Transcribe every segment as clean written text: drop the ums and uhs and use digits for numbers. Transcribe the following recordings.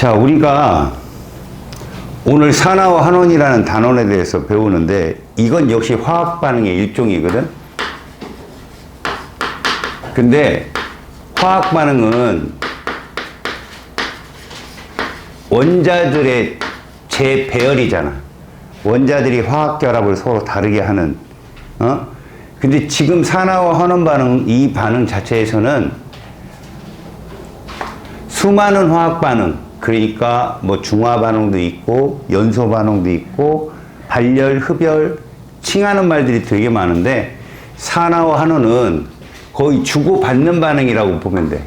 자, 우리가 오늘 산화와 환원이라는 단원에 대해서 배우는데 이건 역시 화학 반응의 일종이거든. 근데 화학 반응은 원자들의 재배열이잖아. 원자들이 화학 결합을 서로 다르게 하는. 근데 지금 산화와 환원 반응, 이 반응 자체에서는 수많은 화학 반응, 그러니까 뭐 중화 반응도 있고 연소 반응도 있고 발열, 흡열, 칭하는 말들이 되게 많은데 산화와 환원은 거의 주고받는 반응이라고 보면 돼.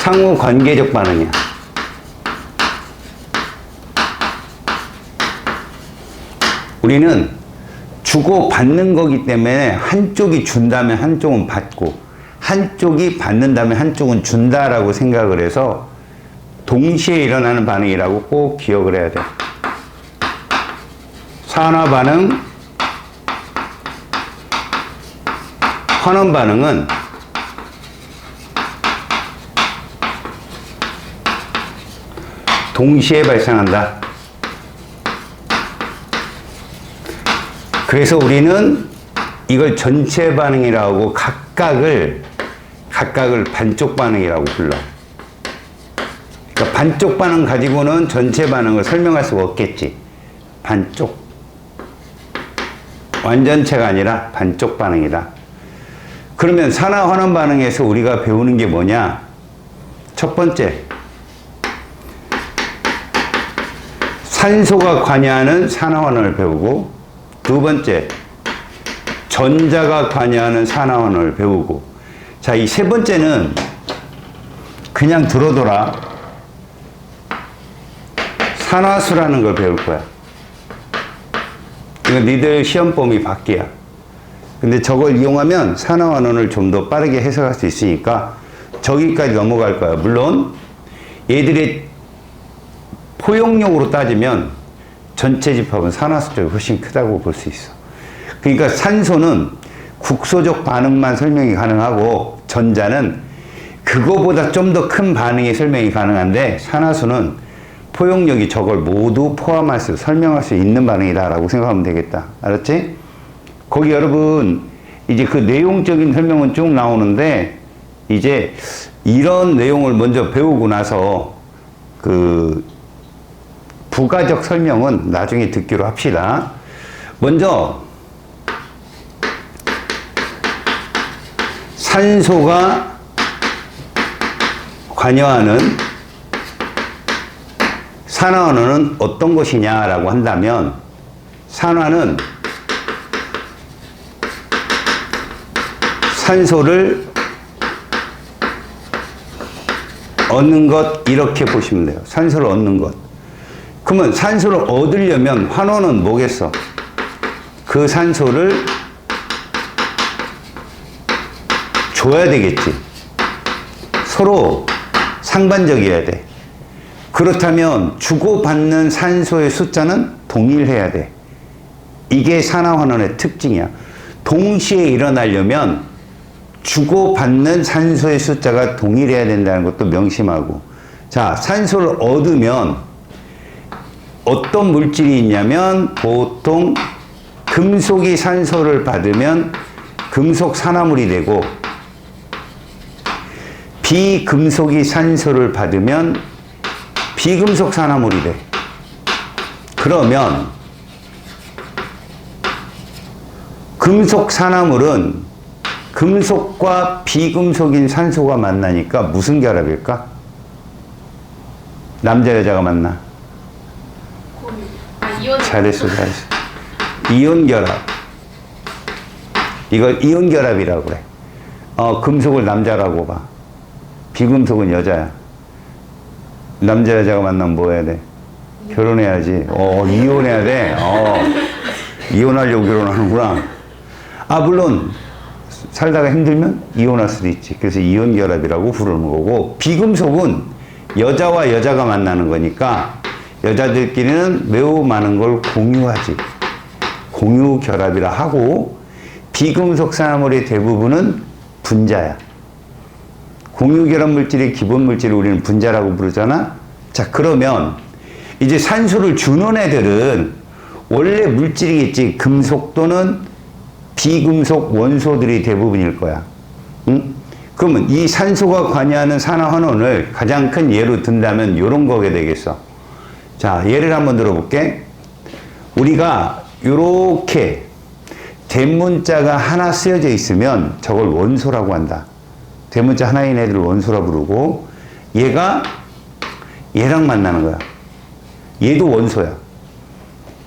상호 관계적 반응이야. 우리는 주고받는 거기 때문에 한쪽이 준다면 한쪽은 받고 한쪽이 받는다면 한쪽은 준다라고 생각을 해서 동시에 일어나는 반응이라고 꼭 기억을 해야 돼. 산화 반응, 환원 반응은 동시에 발생한다. 그래서 우리는 이걸 전체 반응이라고 각각을 반쪽 반응이라고 불러. 그러니까 반쪽 반응 가지고는 전체 반응을 설명할 수가 없겠지. 반쪽. 완전체가 아니라 반쪽 반응이다. 그러면 산화 환원 반응에서 우리가 배우는 게 뭐냐? 첫 번째, 산소가 관여하는 산화 환원을 배우고, 두 번째, 전자가 관여하는 산화 환원을 배우고, 자, 이 세 번째는 그냥 들어둬라. 산화수라는 걸 배울 거야. 이거 니들 시험 범위 밖이야. 근데 저걸 이용하면 산화 환원을 좀 더 빠르게 해석할 수 있으니까 저기까지 넘어갈 거야. 물론 얘들의 포용력으로 따지면 전체 집합은 산화수 쪽이 훨씬 크다고 볼 수 있어. 그러니까 산소는 국소적 반응만 설명이 가능하고 전자는 그거보다 좀 더 큰 반응의 설명이 가능한데 산화수는 포용력이 저걸 모두 포함할 수, 설명할 수 있는 반응이다라고 생각하면 되겠다. 알았지? 거기 여러분 이제 그 내용적인 설명은 쭉 나오는데 이제 이런 내용을 먼저 배우고 나서 그 부가적 설명은 나중에 듣기로 합시다. 먼저 산소가 관여하는 산화환원은 어떤 것이냐라고 한다면 산화는 산소를 얻는 것 이렇게 보시면 돼요. 산소를 얻는 것. 그러면 산소를 얻으려면 환원은 뭐겠어? 그 산소를 줘야 되겠지. 서로 상반적이어야 돼. 그렇다면 주고받는 산소의 숫자는 동일해야 돼. 이게 산화환원의 특징이야. 동시에 일어나려면 주고받는 산소의 숫자가 동일해야 된다는 것도 명심하고. 자, 산소를 얻으면 어떤 물질이 있냐면 보통 금속이 산소를 받으면 금속 산화물이 되고 비금속이 산소를 받으면 비금속 산화물이 돼. 그러면 금속 산화물은 금속과 비금속인 산소가 만나니까 무슨 결합일까? 남자 여자가 만나. 잘했어. 이온 결합. 이걸 이온 결합이라고 그래. 금속을 남자라고 봐. 비금속은 여자야. 남자 여자가 만나면 뭐 해야 돼? 결혼해야지. 이혼해야 돼. 이혼하려고 결혼하는구나. 물론 살다가 힘들면 이혼할 수도 있지. 그래서 이온 결합이라고 부르는 거고, 비금속은 여자와 여자가 만나는 거니까 여자들끼리는 매우 많은 걸 공유하지. 공유 결합이라 하고, 비금속 산화물의 대부분은 분자야. 공유결합 물질의 기본 물질을 우리는 분자라고 부르잖아. 자, 그러면 이제 산소를 주는 애들은 원래 물질이겠지. 금속 또는 비금속 원소들이 대부분일 거야. 응? 그러면 이 산소가 관여하는 산화환원을 가장 큰 예로 든다면 이런 거게 되겠어. 자, 예를 한번 들어볼게. 우리가 요렇게 대문자가 하나 쓰여져 있으면 저걸 원소라고 한다. 대문자 하나인 애들을 원소라 부르고, 얘가 얘랑 만나는 거야. 얘도 원소야.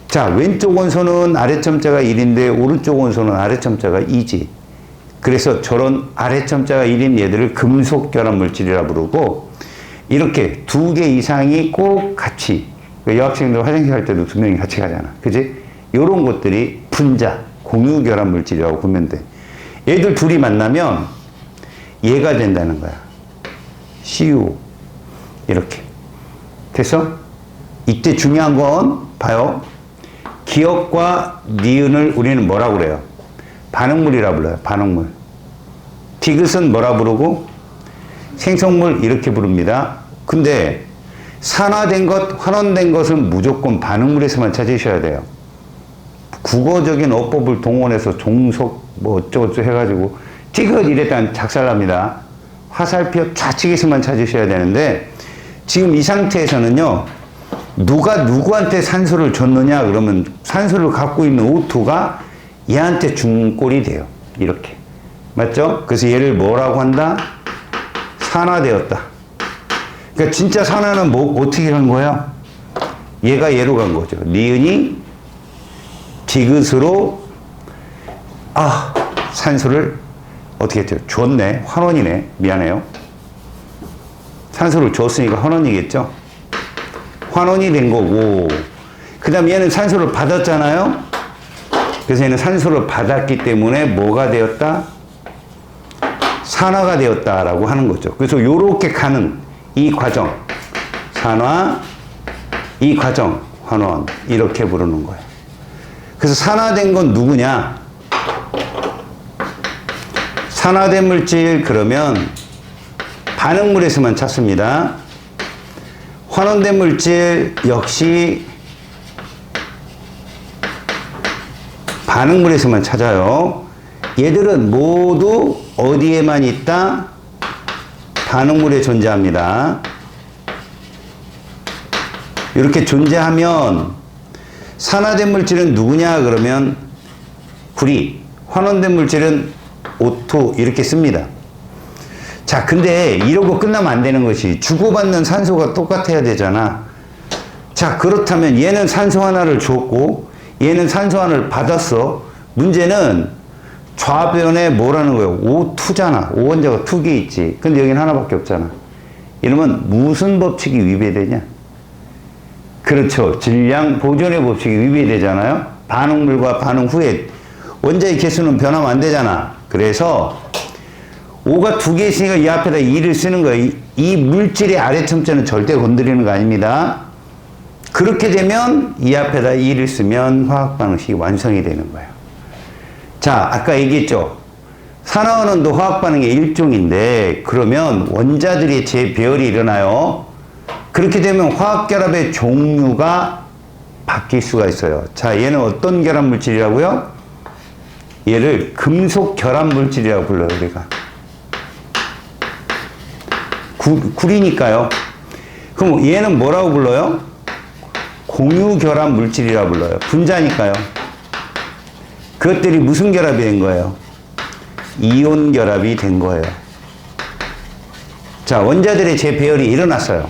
자, 왼쪽 원소는 아래점자가 1인데 오른쪽 원소는 아래점자가 2지. 그래서 저런 아래점자가 1인 얘들을 금속결합물질이라 부르고, 이렇게 2개 이상이 꼭 같이, 여학생들 화장실 갈 때도 2명이 같이 가잖아. 그지? 요런 것들이 분자, 공유결합물질이라고 보면 돼. 얘들 둘이 만나면 얘가 된다는 거야. CU. 이렇게. 됐어? 이때 중요한 건 봐요. 기억과 니은을 우리는 뭐라고 그래요? 반응물이라 불러요. 반응물. 디귿은 뭐라 부르고? 생성물 이렇게 부릅니다. 근데 산화된 것, 환원된 것은 무조건 반응물에서만 찾으셔야 돼요. 국어적인 어법을 동원해서 종속 뭐 어쩌고저쩌고 해가지고 디귿 이랬다면 작살납니다. 화살표 좌측에서만 찾으셔야 되는데, 지금 이 상태에서는요, 누가 누구한테 산소를 줬느냐 그러면 산소를 갖고 있는 O2가 얘한테 준 꼴이 돼요. 이렇게. 맞죠? 그래서 얘를 뭐라고 한다? 산화되었다. 그러니까 진짜 산화는 뭐 어떻게 간 거야? 얘가 얘로 간 거죠. 니은이 디귿으로 산소를 어떻게 했죠? 줬네. 환원이네. 미안해요. 산소를 줬으니까 환원이겠죠? 환원이 된 거고, 그 다음 얘는 산소를 받았잖아요? 그래서 얘는 산소를 받았기 때문에 뭐가 되었다? 산화가 되었다라고 하는 거죠. 그래서 요렇게 가는 이 과정, 산화, 이 과정, 환원, 이렇게 부르는 거예요. 그래서 산화된 건 누구냐? 산화된 물질 그러면 반응물에서만 찾습니다. 환원된 물질 역시 반응물에서만 찾아요. 얘들은 모두 어디에만 있다? 반응물에 존재합니다. 이렇게 존재하면 산화된 물질은 누구냐 그러면 구리, 환원된 물질은 O2 이렇게 씁니다. 자, 근데 이러고 끝나면 안 되는 것이 주고받는 산소가 똑같아야 되잖아. 자, 그렇다면 얘는 산소 하나를 줬고 얘는 산소 하나를 받았어. 문제는 좌변에 뭐라는 거예요? O2잖아. O원자가 2개 있지. 근데 여기는 하나밖에 없잖아. 이러면 무슨 법칙이 위배되냐? 그렇죠. 질량 보존의 법칙이 위배되잖아요. 반응물과 반응 후에 원자의 개수는 변하면 안 되잖아. 그래서 O가 2개 있으니까 이 앞에다 2를 쓰는 거예요. 이 물질의 아래첨자는 절대 건드리는 거 아닙니다. 그렇게 되면 이 앞에다 2를 쓰면 화학 반응식이 완성이 되는 거예요. 자, 아까 얘기했죠. 산화환원도 화학 반응의 일종인데 그러면 원자들의 재배열이 일어나요. 그렇게 되면 화학 결합의 종류가 바뀔 수가 있어요. 자, 얘는 어떤 결합 물질이라고요? 얘를 금속 결합 물질이라고 불러요, 우리가. 구리니까요. 그럼 얘는 뭐라고 불러요? 공유 결합 물질이라고 불러요. 분자니까요. 그것들이 무슨 결합이 된 거예요? 이온 결합이 된 거예요. 자, 원자들의 재배열이 일어났어요.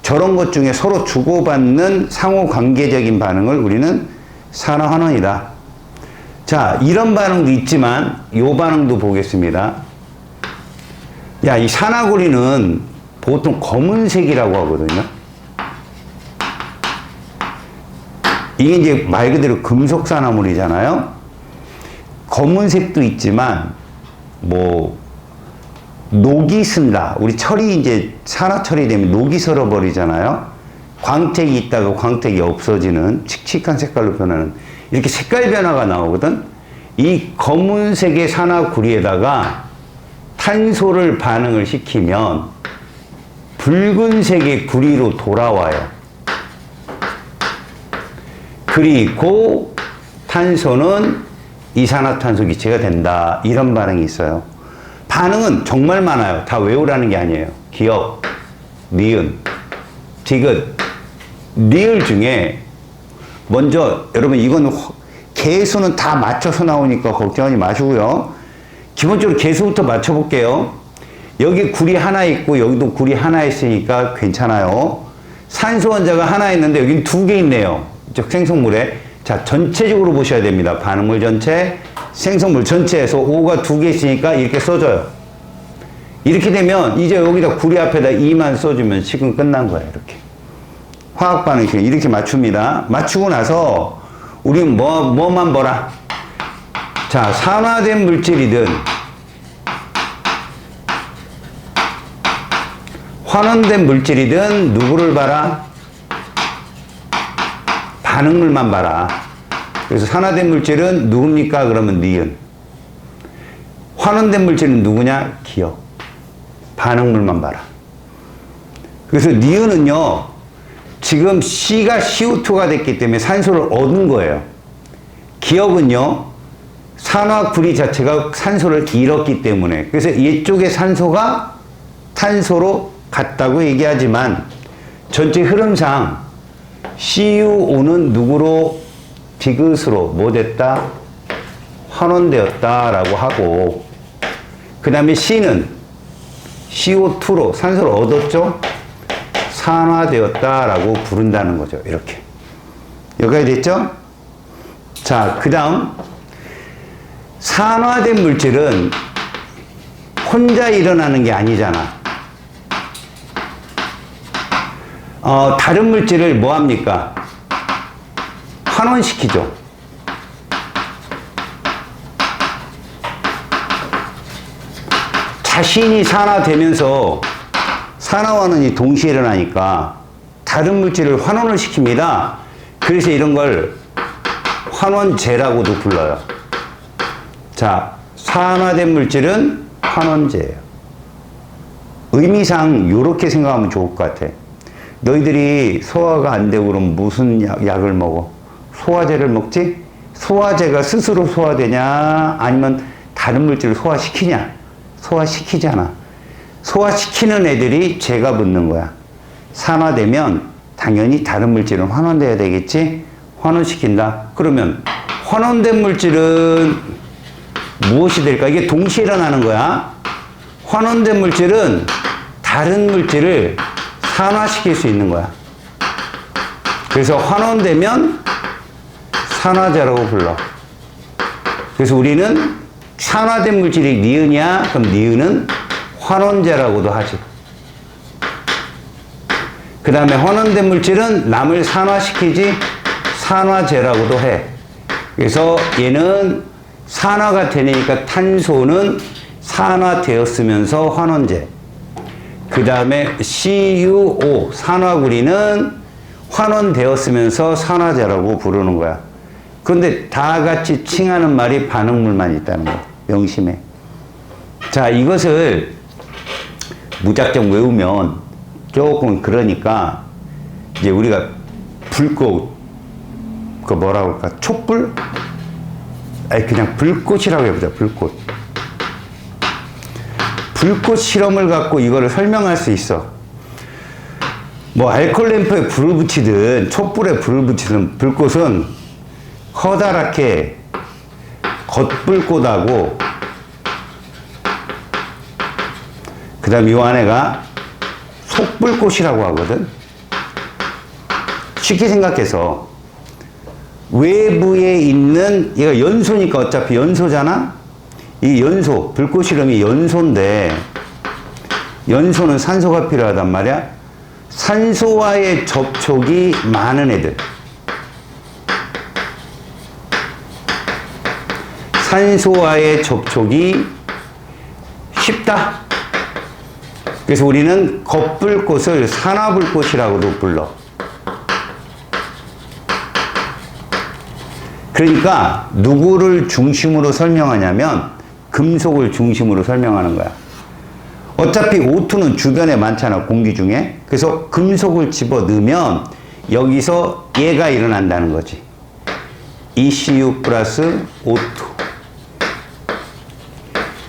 저런 것 중에 서로 주고받는 상호관계적인 반응을 우리는 산화환원이다. 자, 이런 반응도 있지만 이 반응도 보겠습니다. 야, 이 산화구리는 보통 검은색이라고 하거든요. 이게 이제 말 그대로 금속 산화물이잖아요. 검은색도 있지만 뭐 녹이 쓴다. 우리 철이 이제 산화 처리되면 녹이 설어 버리잖아요. 광택이 있다가 광택이 없어지는 칙칙한 색깔로 변하는 이렇게 색깔 변화가 나오거든. 이 검은색의 산화구리에다가 탄소를 반응을 시키면 붉은색의 구리로 돌아와요. 그리고 탄소는 이산화탄소 기체가 된다. 이런 반응이 있어요. 반응은 정말 많아요. 다 외우라는 게 아니에요. 기억, 니은, 디귿, 리을 중에 먼저 여러분 이건 개수는 다 맞춰서 나오니까 걱정하지 마시고요. 기본적으로 개수부터 맞춰볼게요. 여기 구리 하나 있고 여기도 구리 하나 있으니까 괜찮아요. 산소 원자가 하나 있는데 여기는 두 개 있네요. 즉 생성물에. 자, 전체적으로 보셔야 됩니다. 반응물 전체, 생성물 전체에서 O가 두 개 있으니까 이렇게 써줘요. 이렇게 되면 이제 여기다 구리 앞에다 2만 써주면 식은 끝난 거예요. 이렇게. 화학 반응식 이렇게 맞춥니다. 맞추고 나서 우리는 뭐만 보라? 자, 산화된 물질이든 환원된 물질이든 누구를 봐라? 반응물만 봐라. 그래서 산화된 물질은 누굽니까? 그러면 니은. 환원된 물질은 누구냐? 기억. 반응물만 봐라. 그래서 니은은요, 지금 C가 CO2가 됐기 때문에 산소를 얻은 거예요. 기억은요, 산화구리 자체가 산소를 잃었기 때문에. 그래서 이쪽에 산소가 탄소로 갔다고 얘기하지만 전체 흐름상 CuO는 누구로? 디귿으로 뭐 됐다? 환원되었다라고 하고, 그 다음에 C는 CO2로 산소를 얻었죠? 산화되었다라고 부른다는 거죠. 이렇게. 여기까지 됐죠? 자, 그 다음 산화된 물질은 혼자 일어나는 게 아니잖아. 다른 물질을 뭐 합니까? 환원시키죠. 자신이 산화되면서 산화환원이 동시에 일어나니까 다른 물질을 환원을 시킵니다. 그래서 이런 걸 환원제라고도 불러요. 자, 산화된 물질은 환원제예요. 의미상 이렇게 생각하면 좋을 것 같아. 너희들이 소화가 안 되고 그러면 무슨 약을 먹어? 소화제를 먹지? 소화제가 스스로 소화되냐? 아니면 다른 물질을 소화시키냐? 소화시키잖아. 소화시키는 애들이 죄가 붙는 거야. 산화되면 당연히 다른 물질은 환원돼야 되겠지? 환원시킨다. 그러면 환원된 물질은 무엇이 될까? 이게 동시에 일어나는 거야. 환원된 물질은 다른 물질을 산화시킬 수 있는 거야. 그래서 환원되면 산화제라고 불러. 그래서 우리는 산화된 물질이 니은이야? 그럼 니은은 환원제라고도 하지. 그 다음에 환원된 물질은 남을 산화시키지 산화제라고도 해. 그래서 얘는 산화가 되니까 탄소는 산화되었으면서 환원제. 그 다음에 CuO 산화구리는 환원되었으면서 산화제라고 부르는 거야. 그런데 다 같이 칭하는 말이 반응물만 있다는 거야. 명심해. 자, 이것을 무작정 외우면 조금 그러니까 이제 우리가 불꽃, 그 뭐라고 할까? 촛불? 아니, 그냥 불꽃이라고 해보자. 불꽃. 불꽃 실험을 갖고 이거를 설명할 수 있어. 뭐 알코올 램프에 불을 붙이든 촛불에 불을 붙이든 불꽃은 커다랗게 겉불꽃하고 그 다음 이 안에가 속불꽃이라고 하거든. 쉽게 생각해서 외부에 있는 얘가 연소니까 어차피 연소잖아. 이 연소, 불꽃 실험이 연소인데 연소는 산소가 필요하단 말이야. 산소와의 접촉이 많은 애들, 산소와의 접촉이 쉽다. 그래서 우리는 겉불꽃을 산화불꽃이라고도 불러. 그러니까 누구를 중심으로 설명하냐면 금속을 중심으로 설명하는 거야. 어차피 O2는 주변에 많잖아, 공기 중에. 그래서 금속을 집어 넣으면 여기서 얘가 일어난다는 거지. ECU 플러스 O2.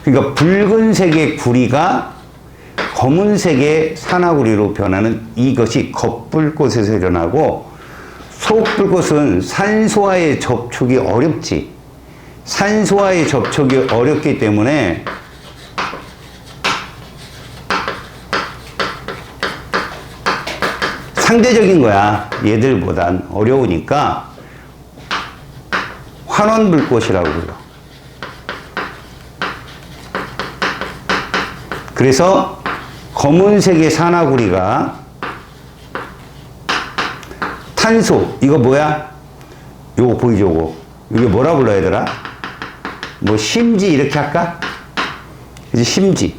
그러니까 붉은색의 구리가 검은색의 산화구리로 변하는 이것이 겉불꽃에서 일어나고, 속불꽃은 산소와의 접촉이 어렵지. 산소와의 접촉이 어렵기 때문에 상대적인 거야. 얘들보단 어려우니까 환원불꽃이라고 불러. 그래서 검은색의 산화구리가 탄소, 이거 뭐야? 요거 보이죠, 요거. 이게 뭐라 불러야 되더라? 뭐 심지 이렇게 할까? 그치, 심지.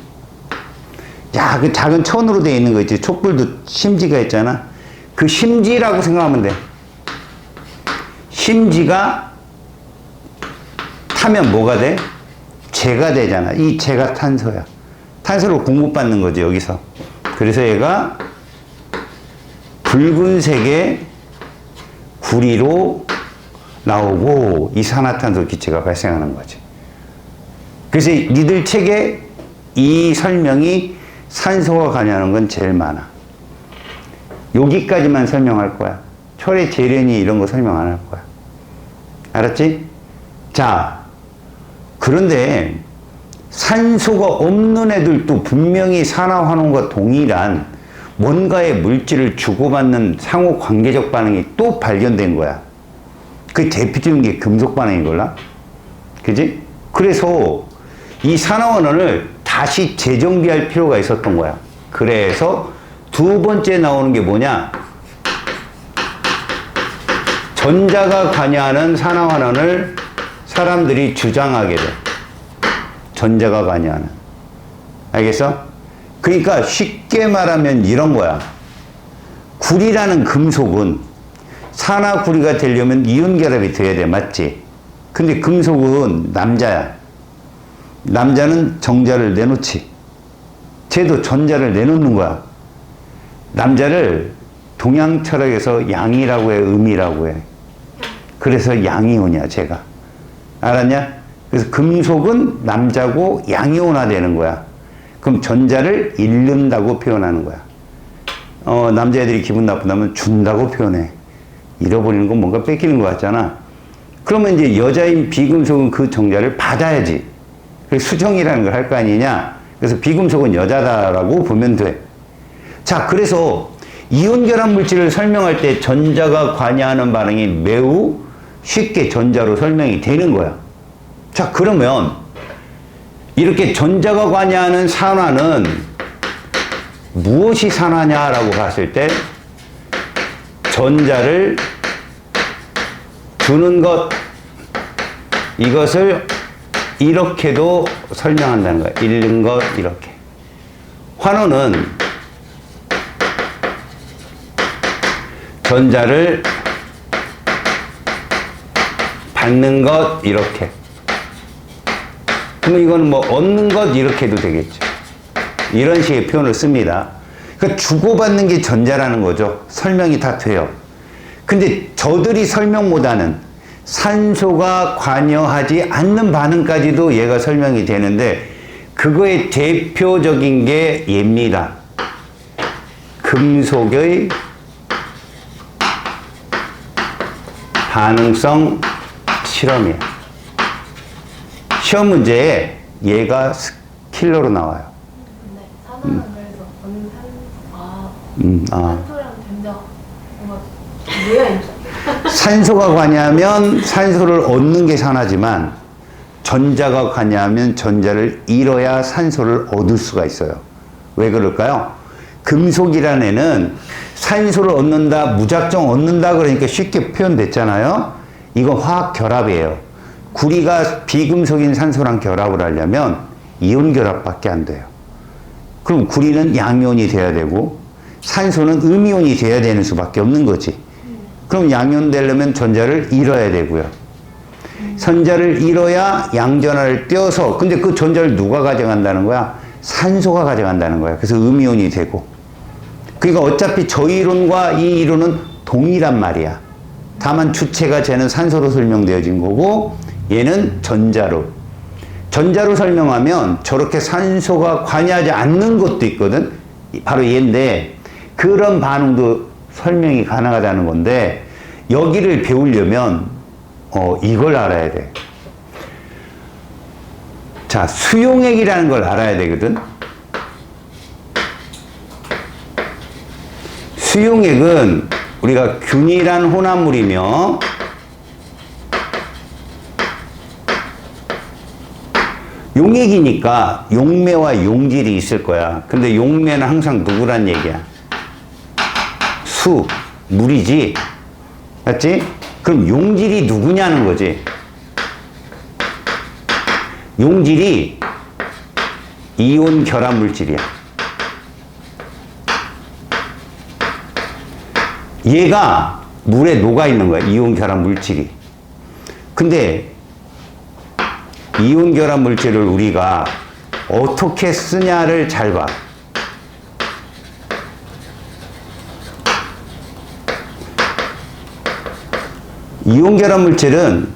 야, 그 작은 천으로 되어 있는 거 있지. 촛불도 심지가 있잖아. 그 심지라고 생각하면 돼. 심지가 타면 뭐가 돼? 재가 되잖아. 이 재가 탄소야. 탄소를 공급받는 거지, 여기서. 그래서 얘가 붉은색의 구리로 나오고 이산화탄소 기체가 발생하는 거지. 그래서 니들 책에 이 설명이 산소가 관여하는 건 제일 많아. 여기까지만 설명할 거야. 철의 재련이 이런 거 설명 안 할 거야. 알았지? 자, 그런데 산소가 없는 애들도 분명히 산화환원과 동일한 뭔가의 물질을 주고받는 상호 관계적 반응이 또 발견된 거야. 그 대표적인 게 금속 반응이걸라? 그지? 그래서 이 산화환원을 다시 재정비할 필요가 있었던 거야. 그래서 두 번째 나오는 게 뭐냐? 전자가 관여하는 산화환원을 사람들이 주장하게 돼. 전자가 관여하는. 알겠어? 그러니까 쉽게 말하면 이런 거야. 구리라는 금속은 산화구리가 되려면 이온 결합이 돼야 돼. 맞지? 근데 금속은 남자야. 남자는 정자를 내놓지. 쟤도 전자를 내놓는 거야. 남자를 동양 철학에서 양이라고 해, 음이라고 해. 그래서 양이온이야, 쟤가. 알았냐? 그래서 금속은 남자고 양이온화 되는 거야. 그럼 전자를 잃는다고 표현하는 거야. 남자애들이 기분 나쁘다면 준다고 표현해. 잃어버리는 건 뭔가 뺏기는 것 같잖아. 그러면 이제 여자인 비금속은 그 정자를 받아야지. 그래서 수정이라는 걸 할 거 아니냐. 그래서 비금속은 여자다라고 보면 돼. 자, 그래서 이온결합 물질을 설명할 때 전자가 관여하는 반응이 매우 쉽게 전자로 설명이 되는 거야. 자, 그러면 이렇게 전자가 관여하는 산화는 무엇이 산화냐라고 봤을 때 전자를 주는 것, 이것을 이렇게도 설명한다는 거야. 잃는 것, 이렇게. 환원은 전자를 받는 것, 이렇게. 그럼 이거는 뭐 얻는 것 이렇게 해도 되겠죠. 이런 식의 표현을 씁니다. 그러니까 주고받는 게 전자라는 거죠. 설명이 다 돼요. 근데 저들이 설명 못하는 산소가 관여하지 않는 반응까지도 얘가 설명이 되는데 그거의 대표적인 게 얘입니다. 금속의 반응성 실험이에요. 시험 문제에 얘가 킬러로 나와요. 근데 산화는 그래서 산소랑 전자 뭔가 뭐야 인자? 산소가 관여하면 산소를 얻는 게 산화지만 전자가 관여하면 전자를 잃어야 산소를 얻을 수가 있어요. 왜 그럴까요? 금속이라는 애는 산소를 얻는다, 무작정 얻는다 그러니까 쉽게 표현됐잖아요. 이건 화학 결합이에요. 구리가 비금속인 산소랑 결합을 하려면 이온 결합밖에 안 돼요. 그럼 구리는 양이온이 돼야 되고 산소는 음이온이 돼야 되는 수밖에 없는 거지. 그럼 양이온 되려면 전자를 잃어야 되고요. 선자를 잃어야 양전하를 떼어서, 근데 그 전자를 누가 가져간다는 거야? 산소가 가져간다는 거야. 그래서 음이온이 되고. 그러니까 어차피 저 이론과 이 이론은 동일한 말이야. 다만 주체가 쟤는 산소로 설명되어진 거고 얘는 전자로. 전자로 설명하면 저렇게 산소가 관여하지 않는 것도 있거든. 바로 얘인데 그런 반응도 설명이 가능하다는 건데 여기를 배우려면 이걸 알아야 돼. 자, 수용액이라는 걸 알아야 되거든. 수용액은 우리가 균일한 혼합물이며 용액이니까 용매와 용질이 있을 거야. 근데 용매는 항상 누구란 얘기야? 수, 물이지. 맞지? 그럼 용질이 누구냐는 거지. 용질이 이온 결합 물질이야. 얘가 물에 녹아 있는 거야. 이온 결합 물질이. 근데 이온 결합 물질을 우리가 어떻게 쓰냐를 잘 봐. 이온 결합 물질은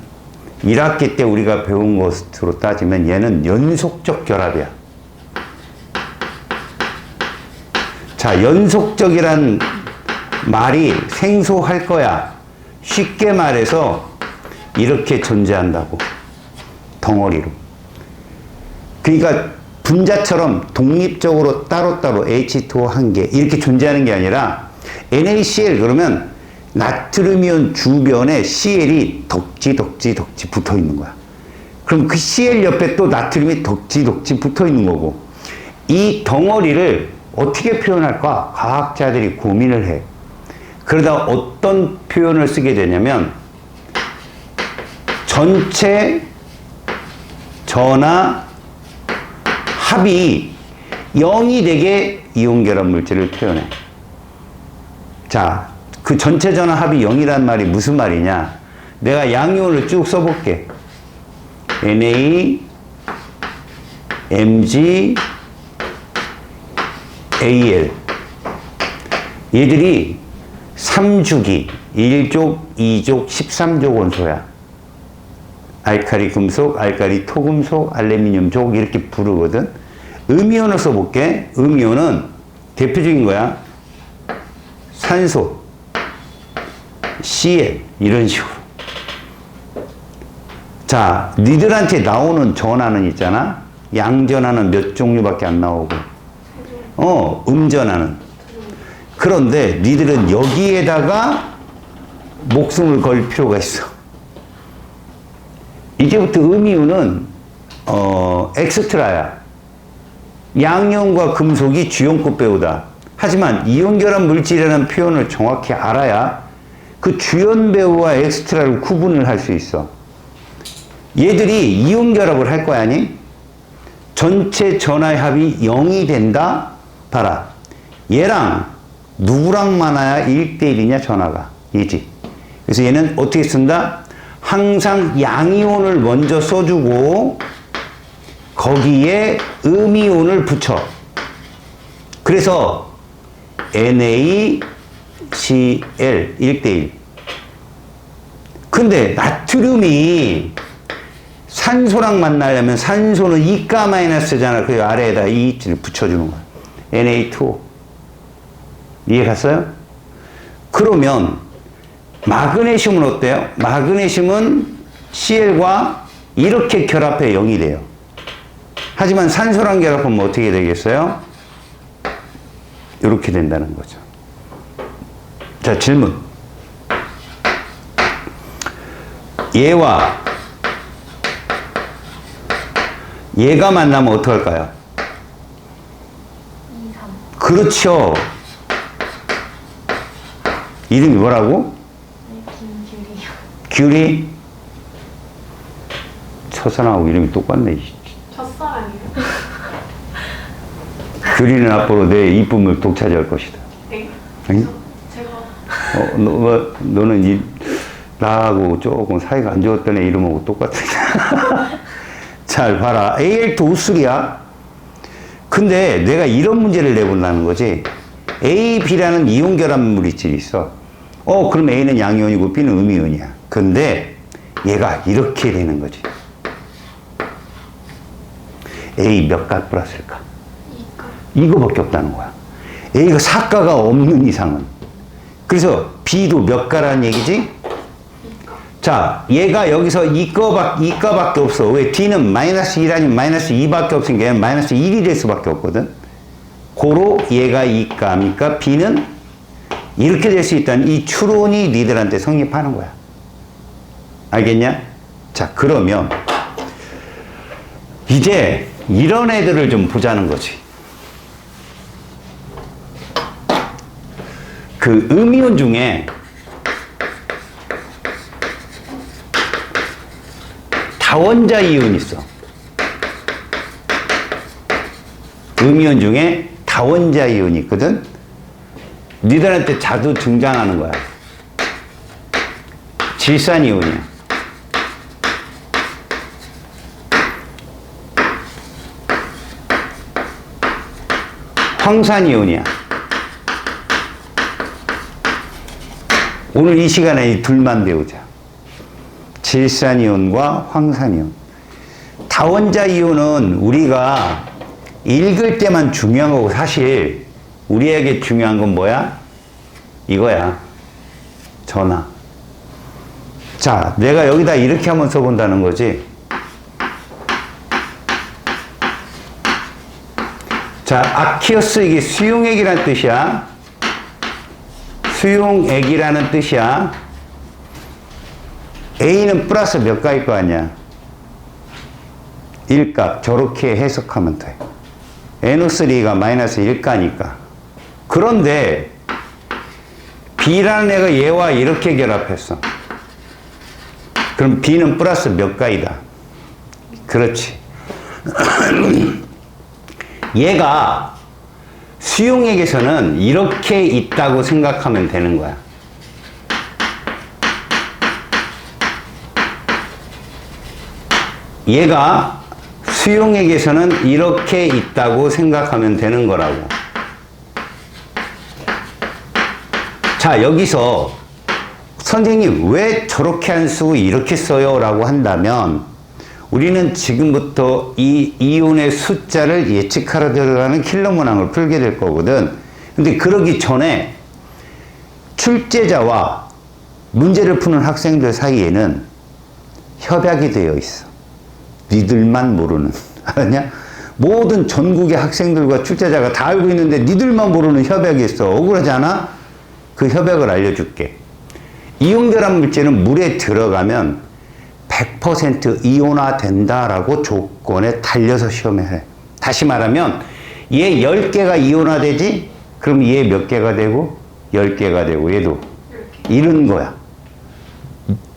1학기 때 우리가 배운 것으로 따지면 얘는 연속적 결합이야. 자, 연속적이란 말이 생소할 거야. 쉽게 말해서 이렇게 존재한다고. 덩어리로. 그러니까 분자처럼 독립적으로 따로따로 H2O 한 개 이렇게 존재하는 게 아니라 NaCl 그러면 나트륨이온 주변에 Cl이 덕지 붙어 있는 거야. 그럼 그 Cl 옆에 또 나트륨이 덕지 붙어 있는 거고 이 덩어리를 어떻게 표현할까? 과학자들이 고민을 해. 그러다 어떤 표현을 쓰게 되냐면 전체 전하 합이 0이 되게 이온 결합 물질을 표현해. 자, 그 전체 전하 합이 0이란 말이 무슨 말이냐? 내가 양이온을 쭉 써볼게. Na, Mg, Al. 얘들이 3주기, 1족, 2족, 13족 원소야. 알칼리 금속, 알칼리 토금속, 알루미늄족 이렇게 부르거든. 음이온을 써볼게. 음이온은 대표적인 거야. 산소, Cl 이런 식으로. 자, 니들한테 나오는 전하는 있잖아. 양전하는 몇 종류밖에 안 나오고 음전하는. 그런데 니들은 여기에다가 목숨을 걸 필요가 있어. 이제부터 음이온은 엑스트라야. 양이온과 금속이 주연급 배우다. 하지만 이온 결합 물질이라는 표현을 정확히 알아야 그 주연 배우와 엑스트라를 구분을 할 수 있어. 얘들이 이온 결합을 할 거야, 아니? 전체 전하의 합이 0이 된다? 봐라. 얘랑 누구랑 많아야 1대1이냐, 전하가. 얘지. 그래서 얘는 어떻게 쓴다? 항상 양이온을 먼저 써주고 거기에 음이온을 붙여. 그래서 NaCl 1대1. 근데 나트륨이 산소랑 만나려면 산소는 이가-잖아. 그 아래에다 이를 붙여주는 거야. Na2O. 이해 갔어요? 그러면 마그네슘은 어때요? 마그네슘은 Cl과 이렇게 결합해 0이 돼요. 하지만 산소랑 결합하면 어떻게 되겠어요? 이렇게 된다는 거죠. 자, 질문. 얘와 얘가 만나면 어떡할까요? 2, 3. 그렇죠. 이름이 뭐라고? 김규리요. 규리? 첫사랑하고 이름이 똑같네. 첫사랑이요? 규리는 앞으로 내 이쁨을 독차지할 것이다. 네? 응? 제가 너는 나하고 조금 사이가 안 좋았던 애 이름하고 똑같아. 잘 봐라. Al2O3야. 근데 내가 이런 문제를 내본다는 거지. A, B라는 이온 결합 물질이 있어. 그럼 A는 양이온이고 B는 음이온이야. 근데 얘가 이렇게 되는 거지. A 몇 가 플러스일까? 이거밖에 없다는 거야. A가 4가가 없는 이상은. 그래서 B도 몇 가라는 얘기지? 자, 얘가 여기서 2가밖에 없어. 왜? D는 마이너스 1 아니면 마이너스 2밖에 없으니까 얘는 마이너스 1이 될 수밖에 없거든. 고로 얘가 2가니까 B는 이렇게 될 수 있다는 이 추론이 니들한테 성립하는 거야. 알겠냐? 자, 그러면 이제 이런 애들을 좀 보자는 거지. 그 음이온 중에 다원자 이온이 있어. 음이온 중에 다원자 이온이 있거든. 니들한테 자주 등장하는 거야. 질산 이온이야. 황산 이온이야. 오늘 이 시간에 이 둘만 배우자. 질산 이온과 황산 이온. 다원자 이온은 우리가 읽을 때만 중요한 거고, 사실 우리에게 중요한 건 뭐야? 이거야. 전하. 자, 내가 여기다 이렇게 한번 써본다는 거지. 자, 아키오스, 이게 수용액이라는 뜻이야. 수용액이라는 뜻이야. A는 플러스 몇 가일 거 아니야? 1가. 저렇게 해석하면 돼. NO3가 마이너스 1가니까. 그런데 B라는 애가 얘와 이렇게 결합했어. 그럼 B는 플러스 몇 가이다. 그렇지. 얘가 수용액에서는 이렇게 있다고 생각하면 되는 거야. 얘가 수용액에서는 이렇게 있다고 생각하면 되는 거라고. 자, 여기서 선생님 왜 저렇게 안 쓰고 이렇게 써요? 라고 한다면 우리는 지금부터 이 이온의 숫자를 예측하러 들어가는 킬러 문항을 풀게 될 거거든. 근데 그러기 전에 출제자와 문제를 푸는 학생들 사이에는 협약이 되어 있어. 니들만 모르는. 알았냐? 모든 전국의 학생들과 출제자가 다 알고 있는데 니들만 모르는 협약이 있어. 억울하지 않아? 그 협약을 알려줄게. 이온결합 물질은 물에 들어가면 100% 이온화 된다라고 조건에 달려서 시험에 해. 다시 말하면 얘 10개가 이온화 되지? 그럼 얘 몇 개가 되고? 10개가 되고 얘도 이런 거야.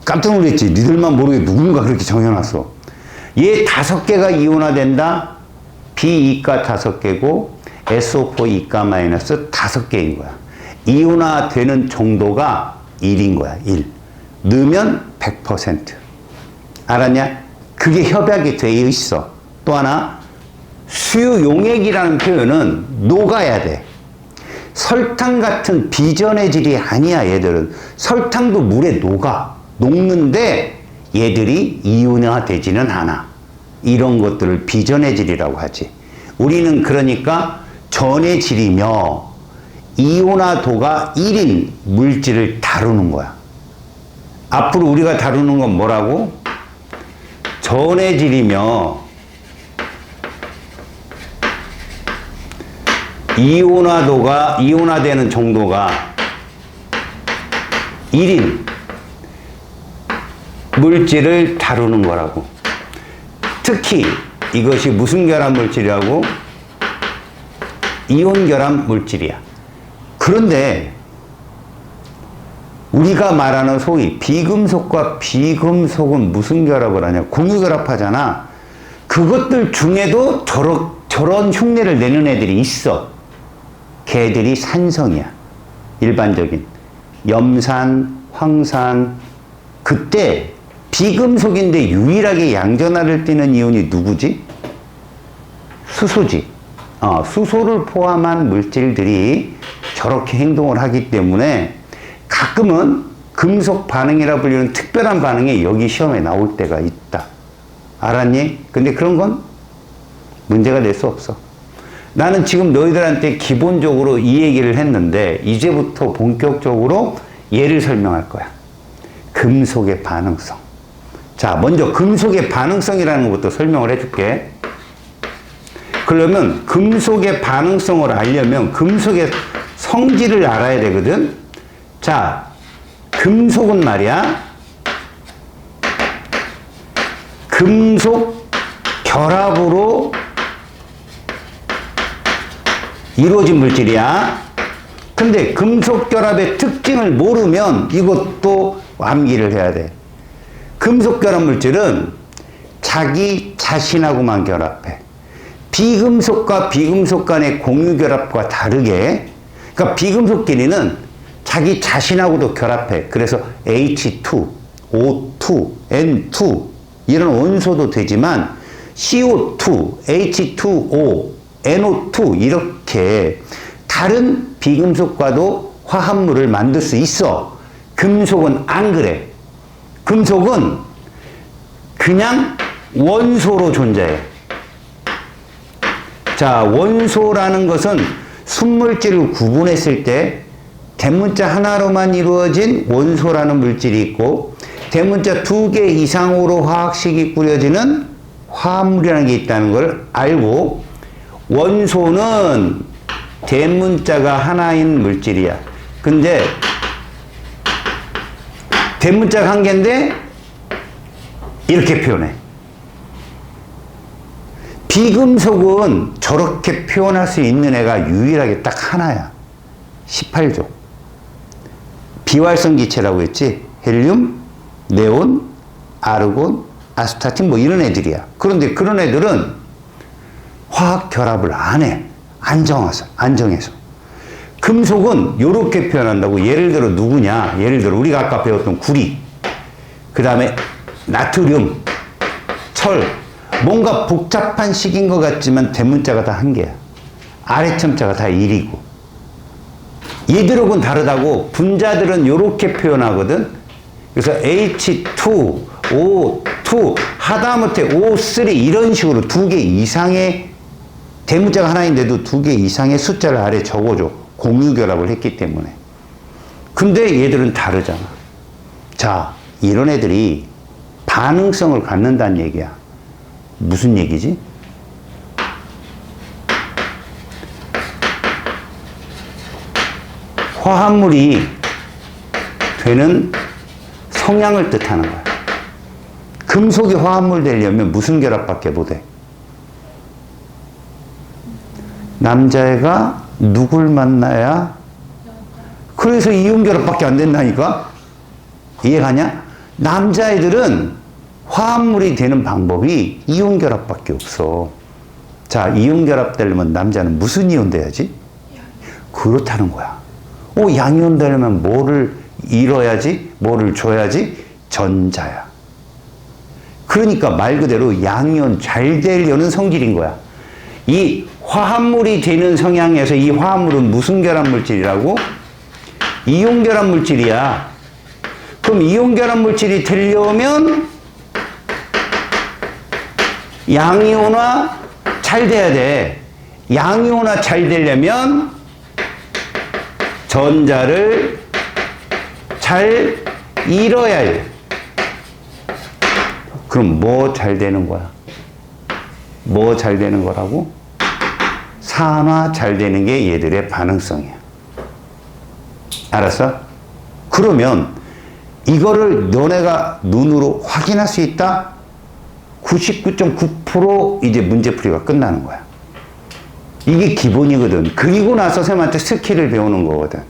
깜짝 놀랐지? 니들만 모르게 누군가 그렇게 정해놨어. 얘 5개가 이온화 된다? B2가 5개고 SO4 2가 마이너스 5개인 거야. 이온화 되는 정도가 1인 거야. 1. 넣으면 100%. 알았냐? 그게 협약이 되어 있어. 또 하나, 수용액이라는 표현은 녹아야 돼. 설탕 같은 비전의 질이 아니야, 얘들은. 설탕도 물에 녹아. 녹는데 얘들이 이온화 되지는 않아. 이런 것들을 비전의 질이라고 하지. 우리는 그러니까 전의 질이며 이온화도가 1인 물질을 다루는 거야. 앞으로 우리가 다루는 건 뭐라고? 전의 질이며 이온화되는 정도가 1인 물질을 다루는 거라고. 특히 이것이 무슨 결합 물질이라고? 이온 결합 물질이야. 그런데 우리가 말하는 소위 비금속과 비금속은 무슨 결합을 하냐? 공유결합하잖아. 그것들 중에도 저런 흉내를 내는 애들이 있어. 걔들이 산성이야. 일반적인 염산, 황산, 그때 비금속인데 유일하게 양전하를 띠는 이온이 누구지? 수소지. 수소를 포함한 물질들이 저렇게 행동을 하기 때문에 가끔은 금속 반응이라 불리는 특별한 반응이 여기 시험에 나올 때가 있다. 알았니? 근데 그런 건 문제가 될 수 없어. 나는 지금 너희들한테 기본적으로 이 얘기를 했는데 이제부터 본격적으로 얘를 설명할 거야. 금속의 반응성. 자, 먼저 금속의 반응성이라는 것부터 설명을 해줄게. 그러면 금속의 반응성을 알려면 금속의 성질을 알아야 되거든. 자, 금속은 말이야, 금속 결합으로 이루어진 물질이야. 근데 금속 결합의 특징을 모르면 이것도 암기를 해야 돼. 금속 결합 물질은 자기 자신하고만 결합해. 비금속과 비금속 간의 공유 결합과 다르게, 그러니까 비금속끼리는 자기 자신하고도 결합해. 그래서 H2, O2, N2 이런 원소도 되지만 CO2, H2O, NO2 이렇게 다른 비금속과도 화합물을 만들 수 있어. 금속은 안 그래. 금속은 그냥 원소로 존재해. 자, 원소라는 것은 순물질을 구분했을 때 대문자 하나로만 이루어진 원소라는 물질이 있고 대문자 2개 이상으로 화학식이 꾸려지는 화합물이라는 게 있다는 걸 알고, 원소는 대문자가 하나인 물질이야. 근데 대문자가 한 개인데 이렇게 표현해. 비금속은 저렇게 표현할 수 있는 애가 유일하게 딱 하나야. 18족. 비활성 기체라고 했지. 헬륨, 네온, 아르곤, 아스타틴 뭐 이런 애들이야. 그런데 그런 애들은 화학 결합을 안 해. 안정해서. 금속은 이렇게 표현한다고. 예를 들어 누구냐? 예를 들어 우리가 아까 배웠던 구리, 그 다음에 나트륨, 철. 뭔가 복잡한 식인 것 같지만 대문자가 다 한 개야. 아래첨자가 다 1이고. 얘들하고는 다르다고. 분자들은 이렇게 표현하거든. 그래서 H2, O2, 하다못해 O3 이런 식으로 2개 이상의 대문자가 하나인데도 2개 이상의 숫자를 아래 적어줘. 공유 결합을 했기 때문에. 근데 얘들은 다르잖아. 자, 이런 애들이 반응성을 갖는다는 얘기야. 무슨 얘기지? 화합물이 되는 성향을 뜻하는 거야. 금속이 화합물 되려면 무슨 결합밖에 못해? 남자애가 누굴 만나야? 그래서 이온 결합밖에 안 된다니까? 이해가냐? 남자애들은 화합물이 되는 방법이 이온 결합밖에 없어. 자, 이온 결합 되려면 남자는 무슨 이온 돼야지? 그렇다는 거야. 양이온 되려면 뭐를 잃어야지? 뭐를 줘야지? 전자야. 그러니까 말 그대로 양이온 잘 되려는 성질인 거야. 이 화합물이 되는 성향에서 이 화합물은 무슨 결합 물질이라고? 이온 결합 물질이야. 그럼 이온 결합 물질이 되려면 양이온화 잘 돼야 돼. 양이온화 잘 되려면 전자를 잘 잃어야 해. 그럼 뭐 잘 되는 거야? 뭐 잘 되는 거라고? 산화 잘 되는 게 얘들의 반응성이야. 알았어? 그러면 이거를 너네가 눈으로 확인할 수 있다? 99.9% 이제 문제풀이가 끝나는 거야. 이게 기본이거든. 그리고 나서 쌤한테 스킬을 배우는 거거든.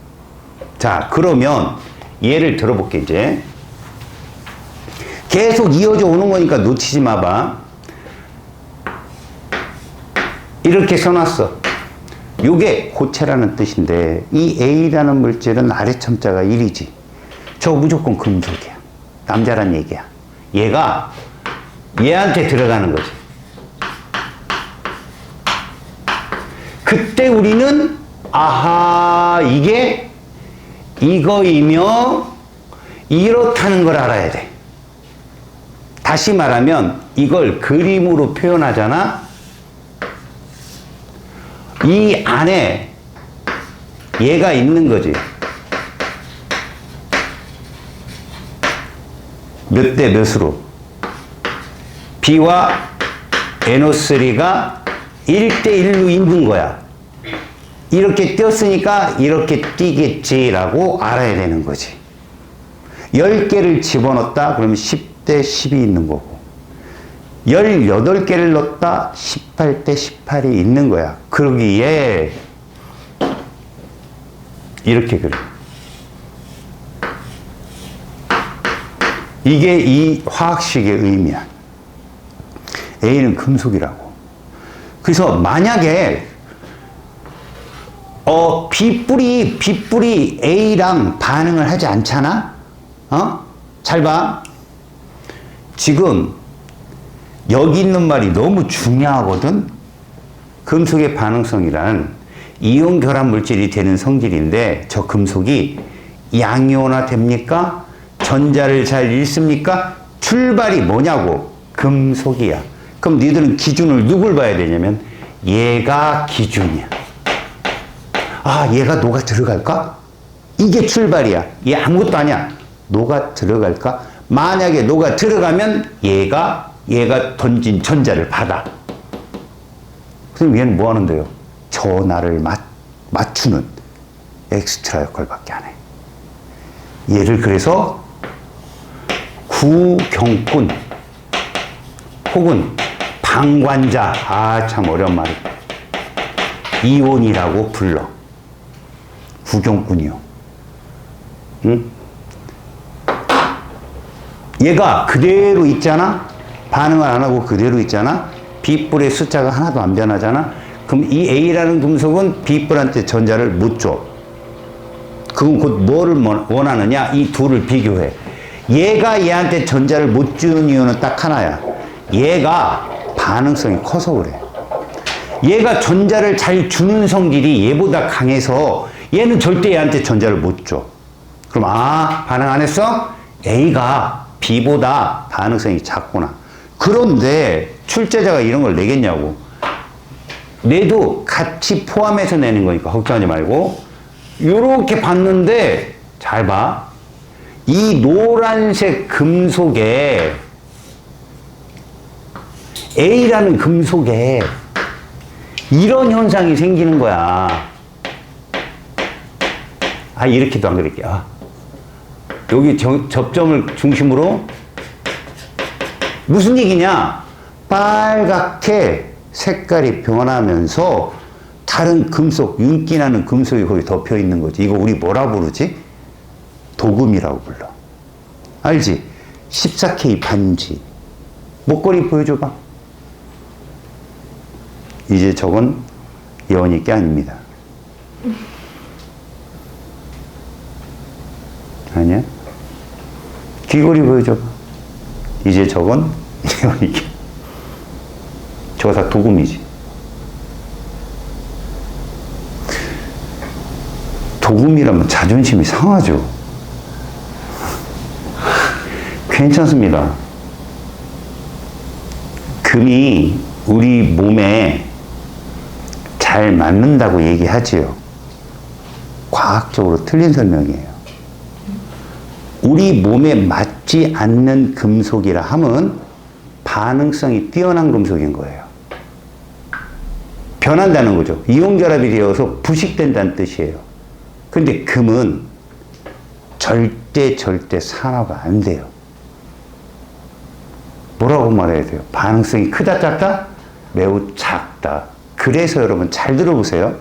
자, 그러면 예를 들어볼게, 이제. 계속 이어져 오는 거니까 놓치지 마봐. 이렇게 써놨어. 요게 고체라는 뜻인데, 이 A라는 물질은 아래첨자가 1이지. 저거 무조건 금속이야. 남자란 얘기야. 얘가 얘한테 들어가는 거지. 그때 우리는 아하, 이게 이거이며 이렇다는 걸 알아야 돼. 다시 말하면 이걸 그림으로 표현하잖아. 이 안에 얘가 있는 거지. 몇 대 몇으로? B와 NO3가 1대1로 있는 거야. 이렇게 띄었으니까 이렇게 띄겠지라고 알아야 되는 거지. 10개를 집어넣었다 그러면 10대 10이 있는 거고, 18개를 넣었다 18대 18이 있는 거야. 그러기에 이렇게 그려. 이게 이 화학식의 의미야. A는 금속이라고. 그래서 만약에 B뿔이 A랑 반응을 하지 않잖아? 잘 봐. 지금 여기 있는 말이 너무 중요하거든. 금속의 반응성이란 이온 결합 물질이 되는 성질인데, 저 금속이 양이온화 됩니까? 전자를 잘 읽습니까? 출발이 뭐냐고. 금속이야. 그럼 너희들은 기준을 누굴 봐야 되냐면 얘가 기준이야. 아, 얘가 녹아 들어갈까? 이게 출발이야. 얘 아무것도 아니야. 녹아 들어갈까? 만약에 녹아 들어가면 얘가 던진 전자를 받아. 그럼 얘는 뭐 하는데요? 전하를 맞추는 엑스트라 역할밖에 안 해. 얘를 그래서 구경꾼 혹은 방관자, 참 어려운 말이다, 이온이라고 불러. 구경꾼이요. 응? 얘가 그대로 있잖아? 반응을 안 하고 그대로 있잖아? B뿔의 숫자가 하나도 안 변하잖아? 그럼 이 A라는 금속은 B뿔한테 전자를 못 줘. 그건 곧 뭐를 원하느냐? 이 둘을 비교해. 얘가 얘한테 전자를 못 주는 이유는 딱 하나야. 얘가 반응성이 커서 그래. 얘가 전자를 잘 주는 성질이 얘보다 강해서 얘는 절대 얘한테 전자를 못 줘. 그럼 반응 안 했어? A가 B보다 반응성이 작구나. 그런데 출제자가 이런 걸 내겠냐고. 내도 같이 포함해서 내는 거니까 걱정하지 말고, 요렇게 봤는데 잘 봐. 이 노란색 금속에, A라는 금속에 이런 현상이 생기는 거야. 이렇게도 안 그릴게요. 여기 접점을 중심으로 무슨 얘기냐? 빨갛게 색깔이 변하면서 다른 금속, 윤기나는 금속이 거기 덮여 있는 거지. 이거 우리 뭐라 부르지? 도금이라고 불러. 알지? 14K 반지. 목걸이 보여줘봐. 이제 저건 예원이 게 아닙니다. 아니야? 귀걸이 보여줘봐. 이제 저건 예원이 게. 저거 다 도금이지. 도금이라면 자존심이 상하죠. 괜찮습니다. 금이 우리 몸에 잘 맞는다고 얘기하지요. 과학적으로 틀린 설명이에요. 우리 몸에 맞지 않는 금속이라 하면 반응성이 뛰어난 금속인 거예요. 변한다는 거죠. 이온 결합이 되어서 부식된다는 뜻이에요. 근데 금은 절대 산화가 안 돼요. 뭐라고 말해야 돼요? 반응성이 크다 작다? 매우 작다. 그래서 여러분 잘 들어보세요.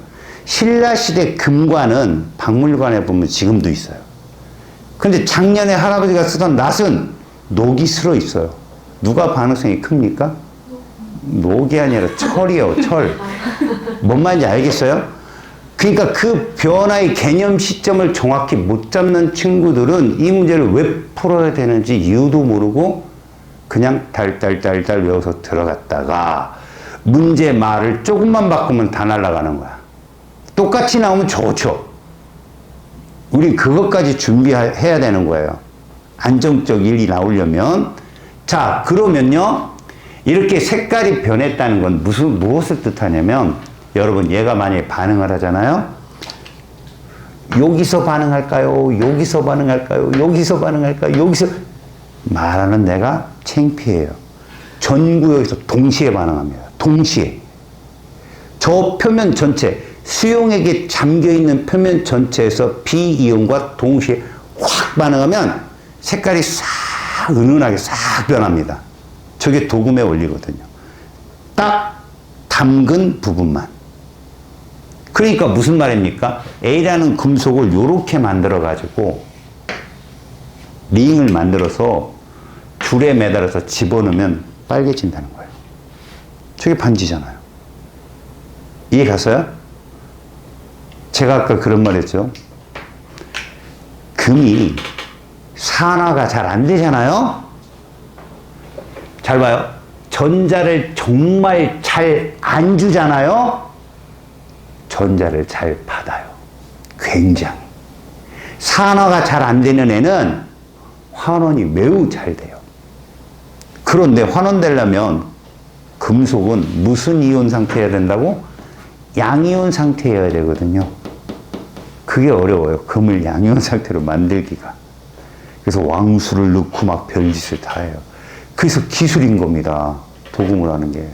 신라시대 금관은 박물관에 보면 지금도 있어요. 근데 작년에 할아버지가 쓰던 낫은 녹이 슬어 있어요. 누가 반응성이 큽니까? 녹이 아니라 철이요, 철. 뭔 말인지 알겠어요? 그러니까 그 변화의 개념 시점을 정확히 못 잡는 친구들은 이 문제를 왜 풀어야 되는지 이유도 모르고 그냥 달달달달 외워서 들어갔다가 문제 말을 조금만 바꾸면 다 날아가는 거야. 똑같이 나오면 좋죠. 우리 그것까지 준비해야 되는 거예요. 안정적 일이 나오려면. 자, 그러면요. 이렇게 색깔이 변했다는 건 무엇을 뜻하냐면, 여러분, 얘가 만약에 반응을 하잖아요. 여기서 반응할까요? 여기서 반응할까요? 여기서 반응할까요? 여기서. 말하는 내가 창피해요. 전 구역에서 동시에 반응합니다. 동시에. 저 표면 전체, 수용액에 잠겨있는 표면 전체에서 비이온과 동시에 확 반응하면 색깔이 싹 은은하게 싹 변합니다. 저게 도금의 원리거든요. 딱 담근 부분만. 그러니까 무슨 말입니까? A라는 금속을 이렇게 만들어 가지고 링을 만들어서 줄에 매달아서 집어넣으면 빨개진다는 거예요. 저게 반지잖아요. 이해 갔어요? 제가 아까 그런 말 했죠. 금이 산화가 잘 안 되잖아요. 잘 봐요. 전자를 정말 잘 안 주잖아요. 전자를 잘 받아요. 굉장히. 산화가 잘 안 되는 애는 환원이 매우 잘 돼요. 그런데 환원되려면 금속은 무슨 이온 상태여야 된다고? 양이온 상태여야 되거든요. 그게 어려워요. 금을 양이온 상태로 만들기가. 그래서 왕수를 넣고 막 별짓을 다 해요. 그래서 기술인 겁니다. 도금을 하는 게.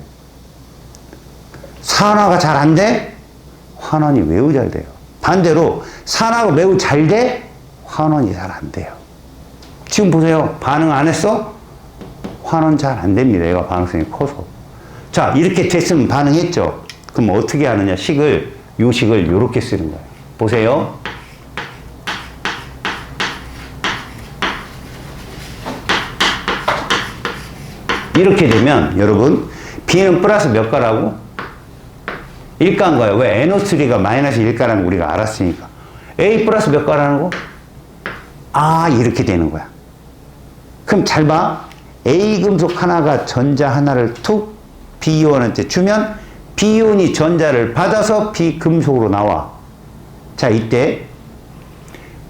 산화가 잘 안 돼? 환원이 매우 잘 돼요. 반대로 산화가 매우 잘 돼? 환원이 잘 안 돼요. 지금 보세요. 반응 안 했어? 환원 잘 안 됩니다. 얘가 반응성이 커서. 자, 이렇게 됐으면 반응했죠. 그럼 어떻게 하느냐? 요 식을 요렇게 쓰는 거예요. 보세요. 이렇게 되면 여러분 B는 플러스 몇 가라고? 1가인 거예요. 왜? NO3가 마이너스 1가라는 거 우리가 알았으니까. A 플러스 몇 가라는 거? 아, 이렇게 되는 거야. 그럼 잘 봐. A 금속 하나가 전자 하나를 툭 B이온한테 주면 B이온이 전자를 받아서 B 금속으로 나와. 자, 이때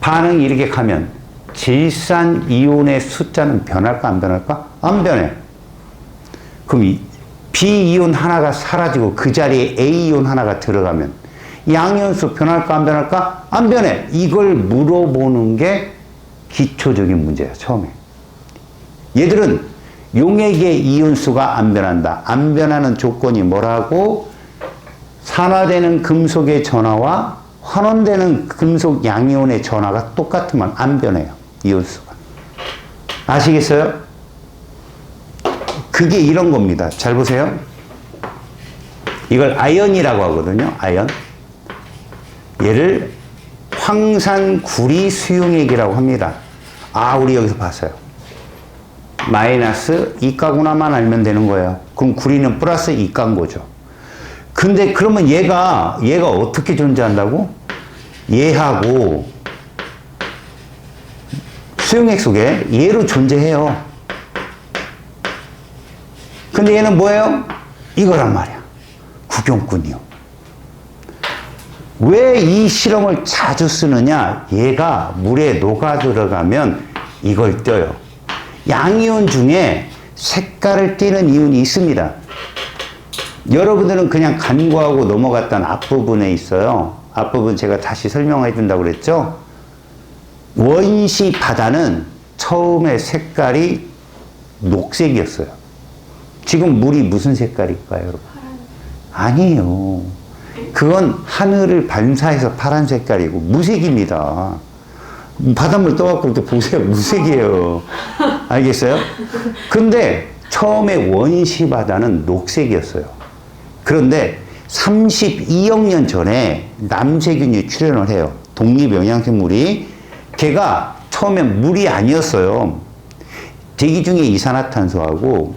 반응이 이렇게 가면 질산 이온의 숫자는 변할까 안 변할까? 안 변해. 그럼 이 B이온 하나가 사라지고 그 자리에 A이온 하나가 들어가면 양이온수 변할까 안 변할까? 안 변해. 이걸 물어보는 게 기초적인 문제예요. 처음에. 얘들은 용액의 이온수가 안 변한다. 안 변하는 조건이 뭐라고? 산화되는 금속의 전하와 환원되는 금속 양이온의 전하가 똑같으면 안 변해요. 이온수가. 아시겠어요? 그게 이런 겁니다. 잘 보세요. 이걸 아연이라고 하거든요. 아연. 얘를 황산구리 수용액이라고 합니다. 아, 우리 여기서 봤어요. 마이너스 2가구나만 알면 되는 거예요. 그럼 구리는 플러스 2가인 거죠. 근데 그러면 얘가 어떻게 존재한다고? 얘하고 수용액 속에 얘로 존재해요. 근데 얘는 뭐예요? 이거란 말이야. 구경꾼이요. 왜 이 실험을 자주 쓰느냐? 얘가 물에 녹아 들어가면 이걸 떼요. 양이온 중에 색깔을 띠는 이온이 있습니다. 여러분들은 그냥 간과하고 넘어갔던 앞부분에 있어요. 앞부분 제가 다시 설명해 준다고 그랬죠? 원시 바다는 처음에 색깔이 녹색이었어요. 지금 물이 무슨 색깔일까요, 여러분? 아니에요. 그건 하늘을 반사해서 파란 색깔이고 무색입니다. 바닷물 떠갖고 이렇게 보세요. 무색이에요. 알겠어요? 근데 처음에 원시 바다는 녹색이었어요. 그런데 32억 년 전에 남세균이 출현을 해요. 독립영양생물이. 걔가 처음엔 물이 아니었어요. 대기 중에 이산화탄소하고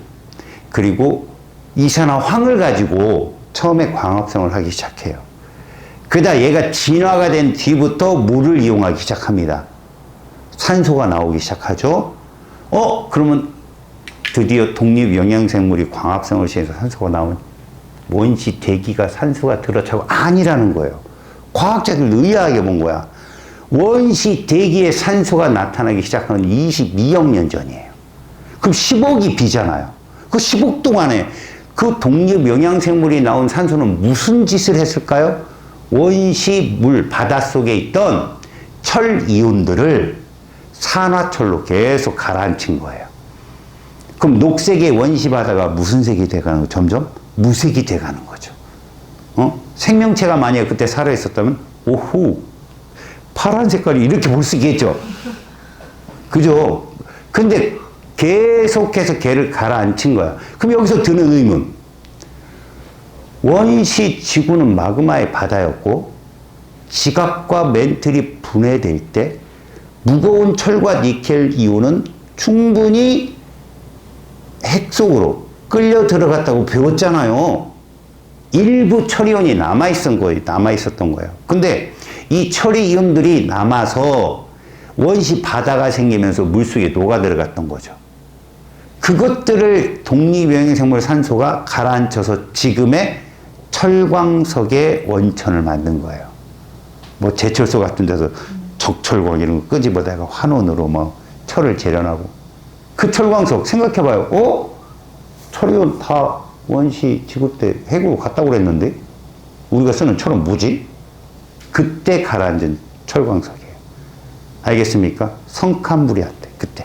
그리고 이산화황을 가지고 처음에 광합성을 하기 시작해요. 그러다 얘가 진화가 된 뒤부터 물을 이용하기 시작합니다. 산소가 나오기 시작하죠. 그러면 드디어 독립영양생물이 광합성을 시해서 산소가 나온 원시 대기가 산소가 들어차고 아니라는 거예요. 과학자들 의아하게 본 거야. 원시 대기에 산소가 나타나기 시작한 22억 년 전이에요. 그럼 10억이 비잖아요. 그 10억 동안에 그 독립영양생물이 나온 산소는 무슨 짓을 했을까요? 원시 물 바닷속에 있던 철 이온들을 산화철로 계속 가라앉힌 거예요. 그럼 녹색의 원시 바다가 무슨 색이 돼가는 거죠? 점점 무색이 돼가는 거죠. 생명체가 만약에 그때 살아있었다면 오호 파란 색깔이 이렇게 볼 수 있겠죠. 그죠? 근데 계속해서 걔를 가라앉힌 거야. 그럼 여기서 드는 의문. 원시 지구는 마그마의 바다였고 지각과 멘틀이 분해될 때 무거운 철과 니켈 이온은 충분히 핵 속으로 끌려 들어갔다고 배웠잖아요. 일부 철이온이 남아있었던 거예요. 근데 이 철이 이온들이 남아서 원시 바다가 생기면서 물속에 녹아 들어갔던 거죠. 그것들을 독립영양생물 산소가 가라앉혀서 지금의 철광석의 원천을 만든 거예요. 뭐 제철소 같은 데서 적철광 이런 거 끄집어다가 환원으로 뭐 철을 재련하고 그 철광석 생각해봐요. 철이온 다 원시 지구 때 핵으로 갔다고 그랬는데 우리가 쓰는 철은 뭐지? 그때 가라앉은 철광석이에요. 알겠습니까? 성캄브리아 때 그때.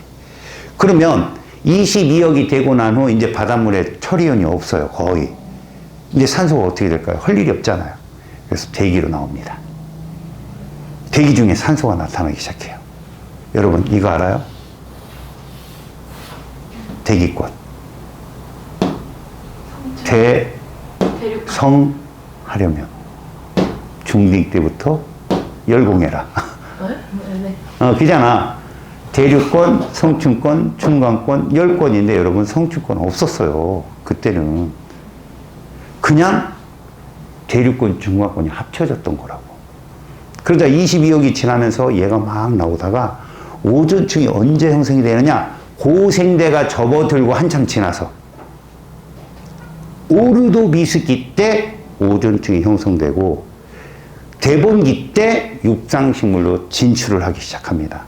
그러면 22억이 되고 난 후 이제 바닷물에 철이온이 없어요. 거의. 이제 산소가 어떻게 될까요? 할 일이 없잖아요. 그래서 대기로 나옵니다. 대기 중에 산소가 나타나기 시작해요. 여러분 이거 알아요? 대기권. 대성하려면 중딩 때부터 열공해라. 네. 그잖아. 대륙권, 성층권, 중간권, 10권인데 여러분 성층권 없었어요. 그때는. 그냥 대륙권, 중간권이 합쳐졌던 거라고. 그러다 22억이 지나면서 얘가 막 나오다가 오존층이 언제 형성이 되느냐? 고생대가 접어들고 한참 지나서 오르도비스기 때 오존층이 형성되고 대본기 때 육상식물로 진출을 하기 시작합니다.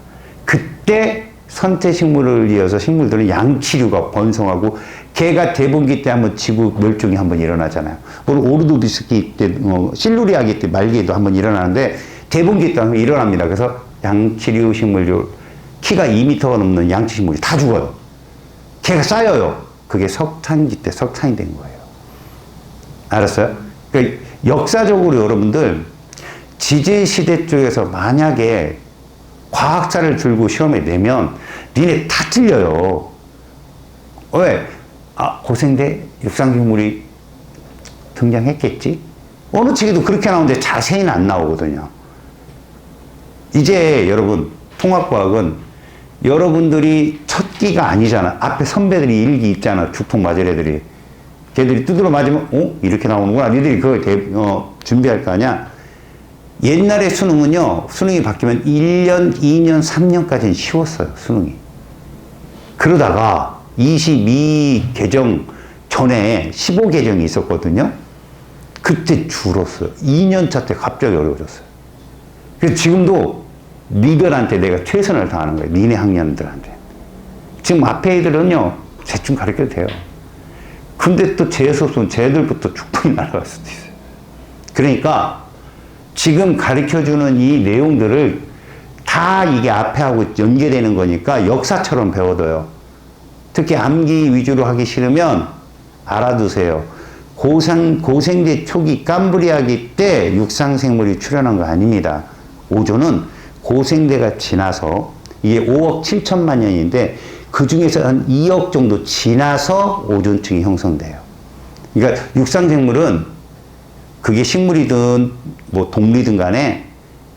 그때 선태식물을 이어서 식물들은 양치류가 번성하고 걔가 대본기 때 한번 지구 멸종이 한번 일어나잖아요. 물론 오르도비스기 때, 실루리아기 때 말기에도 한번 일어나는데 대본기 때 한번 일어납니다. 그래서 양치류 식물들 키가 2m가 넘는 양치식물이 다 죽어요. 걔가 쌓여요. 그게 석탄기 때 석탄이 된 거예요. 알았어요? 그러니까 역사적으로 여러분들 지질시대 쪽에서 만약에 과학자를 들고 시험에 내면 니네 다 틀려요. 왜? 고생대 육상식물이 등장했겠지? 어느 책에도 그렇게 나오는데 자세히는 안 나오거든요. 이제 여러분 통합과학은 여러분들이 첫 기가 아니잖아. 앞에 선배들이 일기 있잖아. 죽통 맞을 애들이. 걔들이 두드러 맞으면 이렇게 나오는구나. 니들이 그걸 준비할 거 아니야. 옛날에 수능은요. 수능이 바뀌면 1년, 2년, 3년까지는 쉬웠어요. 수능이. 그러다가 22개정 전에 15개정이 있었거든요. 그때 줄었어요. 2년차 때 갑자기 어려워졌어요. 그래서 지금도 니들한테 내가 최선을 다하는 거예요. 니네 학년들한테. 지금 앞에 애들은요. 대충 가르쳐도 돼요. 근데 또 재수없으면 쟤들부터 죽통이 날아갈 수도 있어요. 그러니까 지금 가르쳐주는 이 내용들을 다 이게 앞에 하고 연계되는 거니까 역사처럼 배워둬요. 특히 암기 위주로 하기 싫으면 알아두세요. 고생대 초기 캄브리아기 때 육상생물이 출현한 거 아닙니다. 오존은 고생대가 지나서 이게 5억 7천만 년인데 그 중에서 한 2억 정도 지나서 오존층이 형성돼요. 그러니까 육상생물은 그게 식물이든 뭐 동물이든 간에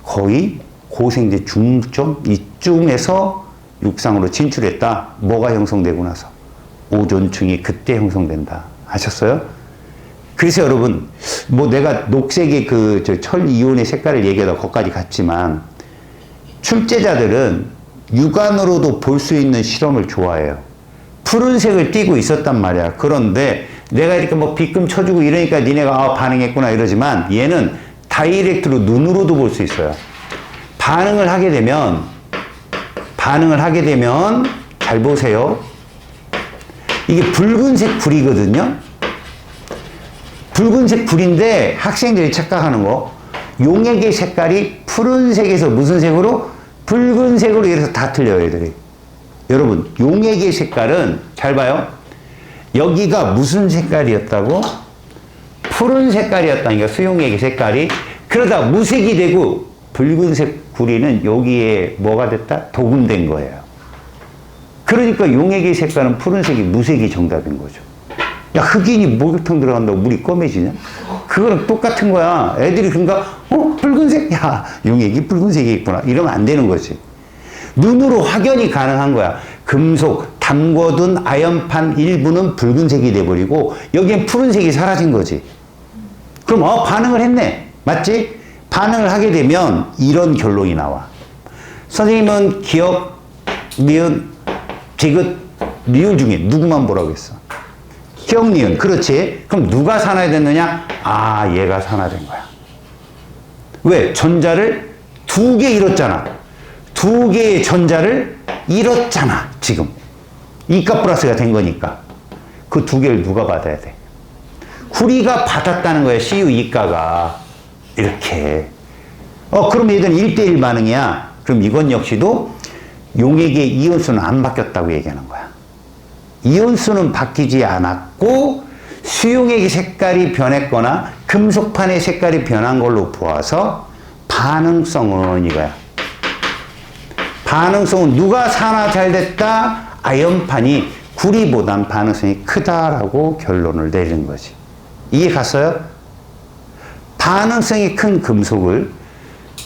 거의 고생대 중점 이쯤에서 육상으로 진출했다. 뭐가 형성되고 나서 오존층이 그때 형성된다. 아셨어요? 그래서 여러분, 뭐 내가 녹색의 철 이온의 색깔을 얘기하다 거기까지 갔지만, 출제자들은 육안으로도 볼 수 있는 실험을 좋아해요. 푸른색을 띠고 있었단 말이야. 그런데 내가 이렇게 뭐 비금 쳐주고 이러니까 니네가 반응했구나 이러지만, 얘는 다이렉트로 눈으로도 볼 수 있어요. 반응을 하게 되면 잘 보세요. 이게 붉은색 불이거든요. 붉은색 불인데 학생들이 착각하는 거, 용액의 색깔이 푸른색에서 무슨 색으로? 붉은색으로 이래서 다 틀려요, 애들이. 여러분, 용액의 색깔은 잘 봐요. 여기가 무슨 색깔이었다고? 푸른 색깔이었다니까, 수용액의 색깔이. 그러다 무색이 되고 붉은색 구리는 여기에 뭐가 됐다? 도금된 거예요. 그러니까 용액의 색깔은 푸른색이, 무색이 정답인 거죠. 야, 흑인이 목욕탕 들어간다고 물이 검해지냐? 그거랑 똑같은 거야. 애들이 그러니까 붉은색? 야, 용액이 붉은색이 있구나. 이러면 안 되는 거지. 눈으로 확연히 가능한 거야. 금속, 담궈둔 아연판 일부는 붉은색이 돼버리고 여기엔 푸른색이 사라진 거지. 그럼 반응을 했네. 맞지? 반응을 하게 되면 이런 결론이 나와. 선생님은 기억, 니은, 디귿, 니은 중에 누구만 보라고 했어? 기억, 니은. 그렇지. 그럼 누가 산화됐느냐? 얘가 산화된 거야. 왜? 전자를 2개 잃었잖아. 2개의 전자를 잃었잖아, 지금. 이가 플러스가 된 거니까. 그 2개를 누가 받아야 돼? 구리가 받았다는 거야, CU 이가가. 이렇게. 그럼 얘들은 1대1 반응이야. 그럼 이건 역시도 용액의 이온수는 안 바뀌었다고 얘기하는 거야. 이온수는 바뀌지 않았고, 수용액의 색깔이 변했거나, 금속판의 색깔이 변한 걸로 보아서, 반응성은 이거야. 반응성은 누가 산화 잘 됐다? 아연판이 구리보단 반응성이 크다라고 결론을 내리는 거지. 이해 갔어요? 반응성이 큰 금속을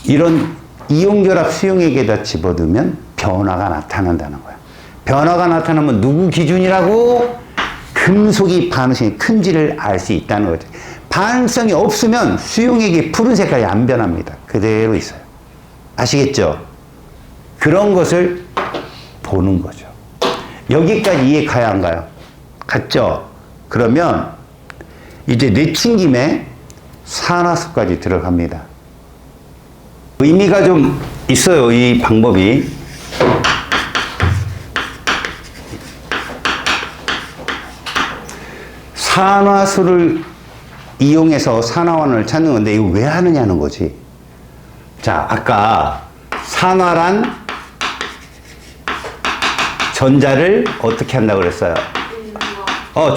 이런 이온결합 수용액에다 집어넣으면 변화가 나타난다는 거야. 변화가 나타나면 누구 기준이라고? 금속이 반응성이 큰지를 알 수 있다는 거죠. 반응성이 없으면 수용액이 푸른 색깔이 안 변합니다. 그대로 있어요. 아시겠죠? 그런 것을 보는 거죠. 여기까지 이해 가야 안 가요? 갔죠? 그러면 이제 내친김에 산화수까지 들어갑니다. 의미가 좀 있어요, 이 방법이. 산화수를 이용해서 산화원을 찾는 건데 이거 왜 하느냐는 거지. 자, 아까 산화란 전자를 어떻게 한다고 그랬어요?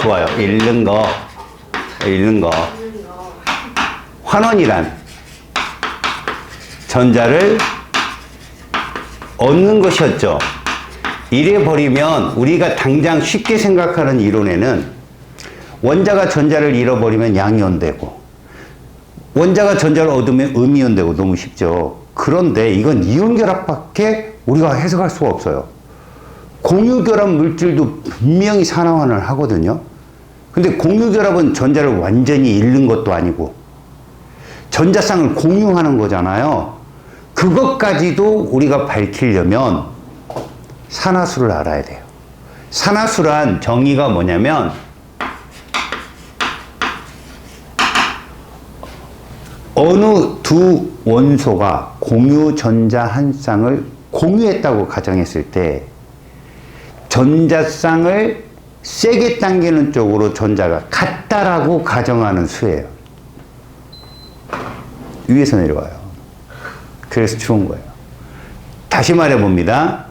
좋아요. 잃는 거. 환원이란 전자를 얻는 것이었죠. 이래버리면 우리가 당장 쉽게 생각하는 이론에는 원자가 전자를 잃어버리면 양이온 되고, 원자가 전자를 얻으면 음이온 되고, 너무 쉽죠. 그런데 이건 이온 결합밖에 우리가 해석할 수가 없어요. 공유결합 물질도 분명히 산화환을 하거든요. 근데 공유결합은 전자를 완전히 잃는 것도 아니고 전자쌍을 공유하는 거잖아요. 그것까지도 우리가 밝히려면 산화수를 알아야 돼요. 산화수란 정의가 뭐냐면 어느 두 원소가 공유 전자 한 쌍을 공유했다고 가정했을 때 전자쌍을 세게 당기는 쪽으로 전자가 같다라고 가정하는 수예요. 위에서 내려와요. 그래서 추운 거예요. 다시 말해봅니다.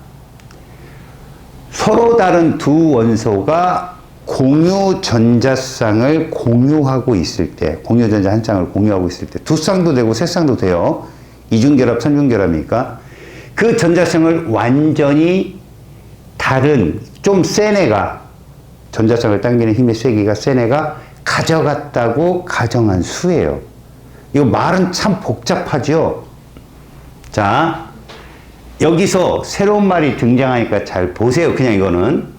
서로 다른 두 원소가 공유 전자쌍을 공유하고 있을 때, 공유 전자 한 쌍을 공유하고 있을 때, 두 쌍도 되고 세 쌍도 돼요. 이중결합, 삼중결합이니까. 그 전자쌍을 완전히 다른, 좀 센 애가, 전자쌍을 당기는 힘의 세기가 센 애가 가져갔다고 가정한 수예요. 이거 말은 참 복잡하죠? 자, 여기서 새로운 말이 등장하니까 잘 보세요. 그냥 이거는.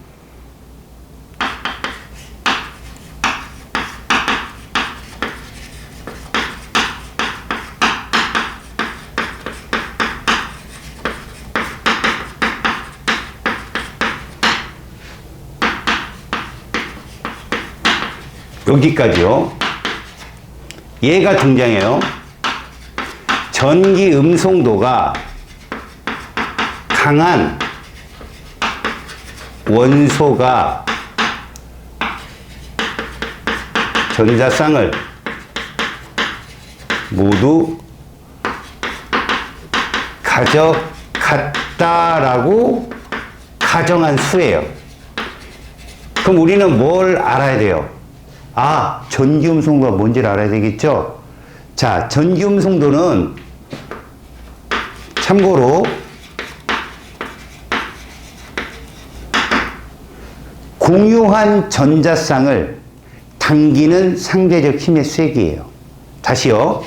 여기까지요. 얘가 등장해요. 전기 음송도가 강한 원소가 전자쌍을 모두 가져갔다라고 가정한 수예요. 그럼 우리는 뭘 알아야 돼요? 아, 전기음송도가 뭔지를 알아야 되겠죠? 자, 전기음송도는 참고로 공유한 전자쌍을 당기는 상대적 힘의 쐐기예요. 다시요.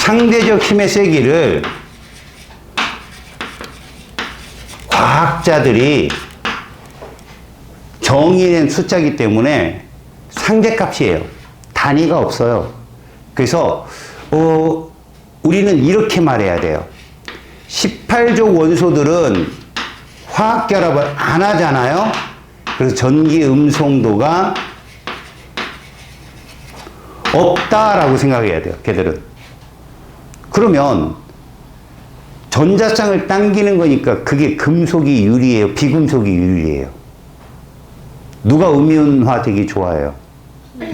상대적 힘의 쐐기를 과학자들이 정의된 숫자이기 때문에 상대값이에요. 단위가 없어요. 그래서 우리는 이렇게 말해야 돼요. 18족 원소들은 화학결합을 안 하잖아요. 그래서 전기 음송도가 없다라고 생각해야 돼요. 걔들은. 그러면 전자쌍을 당기는 거니까 그게 금속이 유리해요? 비금속이 유리해요? 누가 음이온화 되기 좋아해요?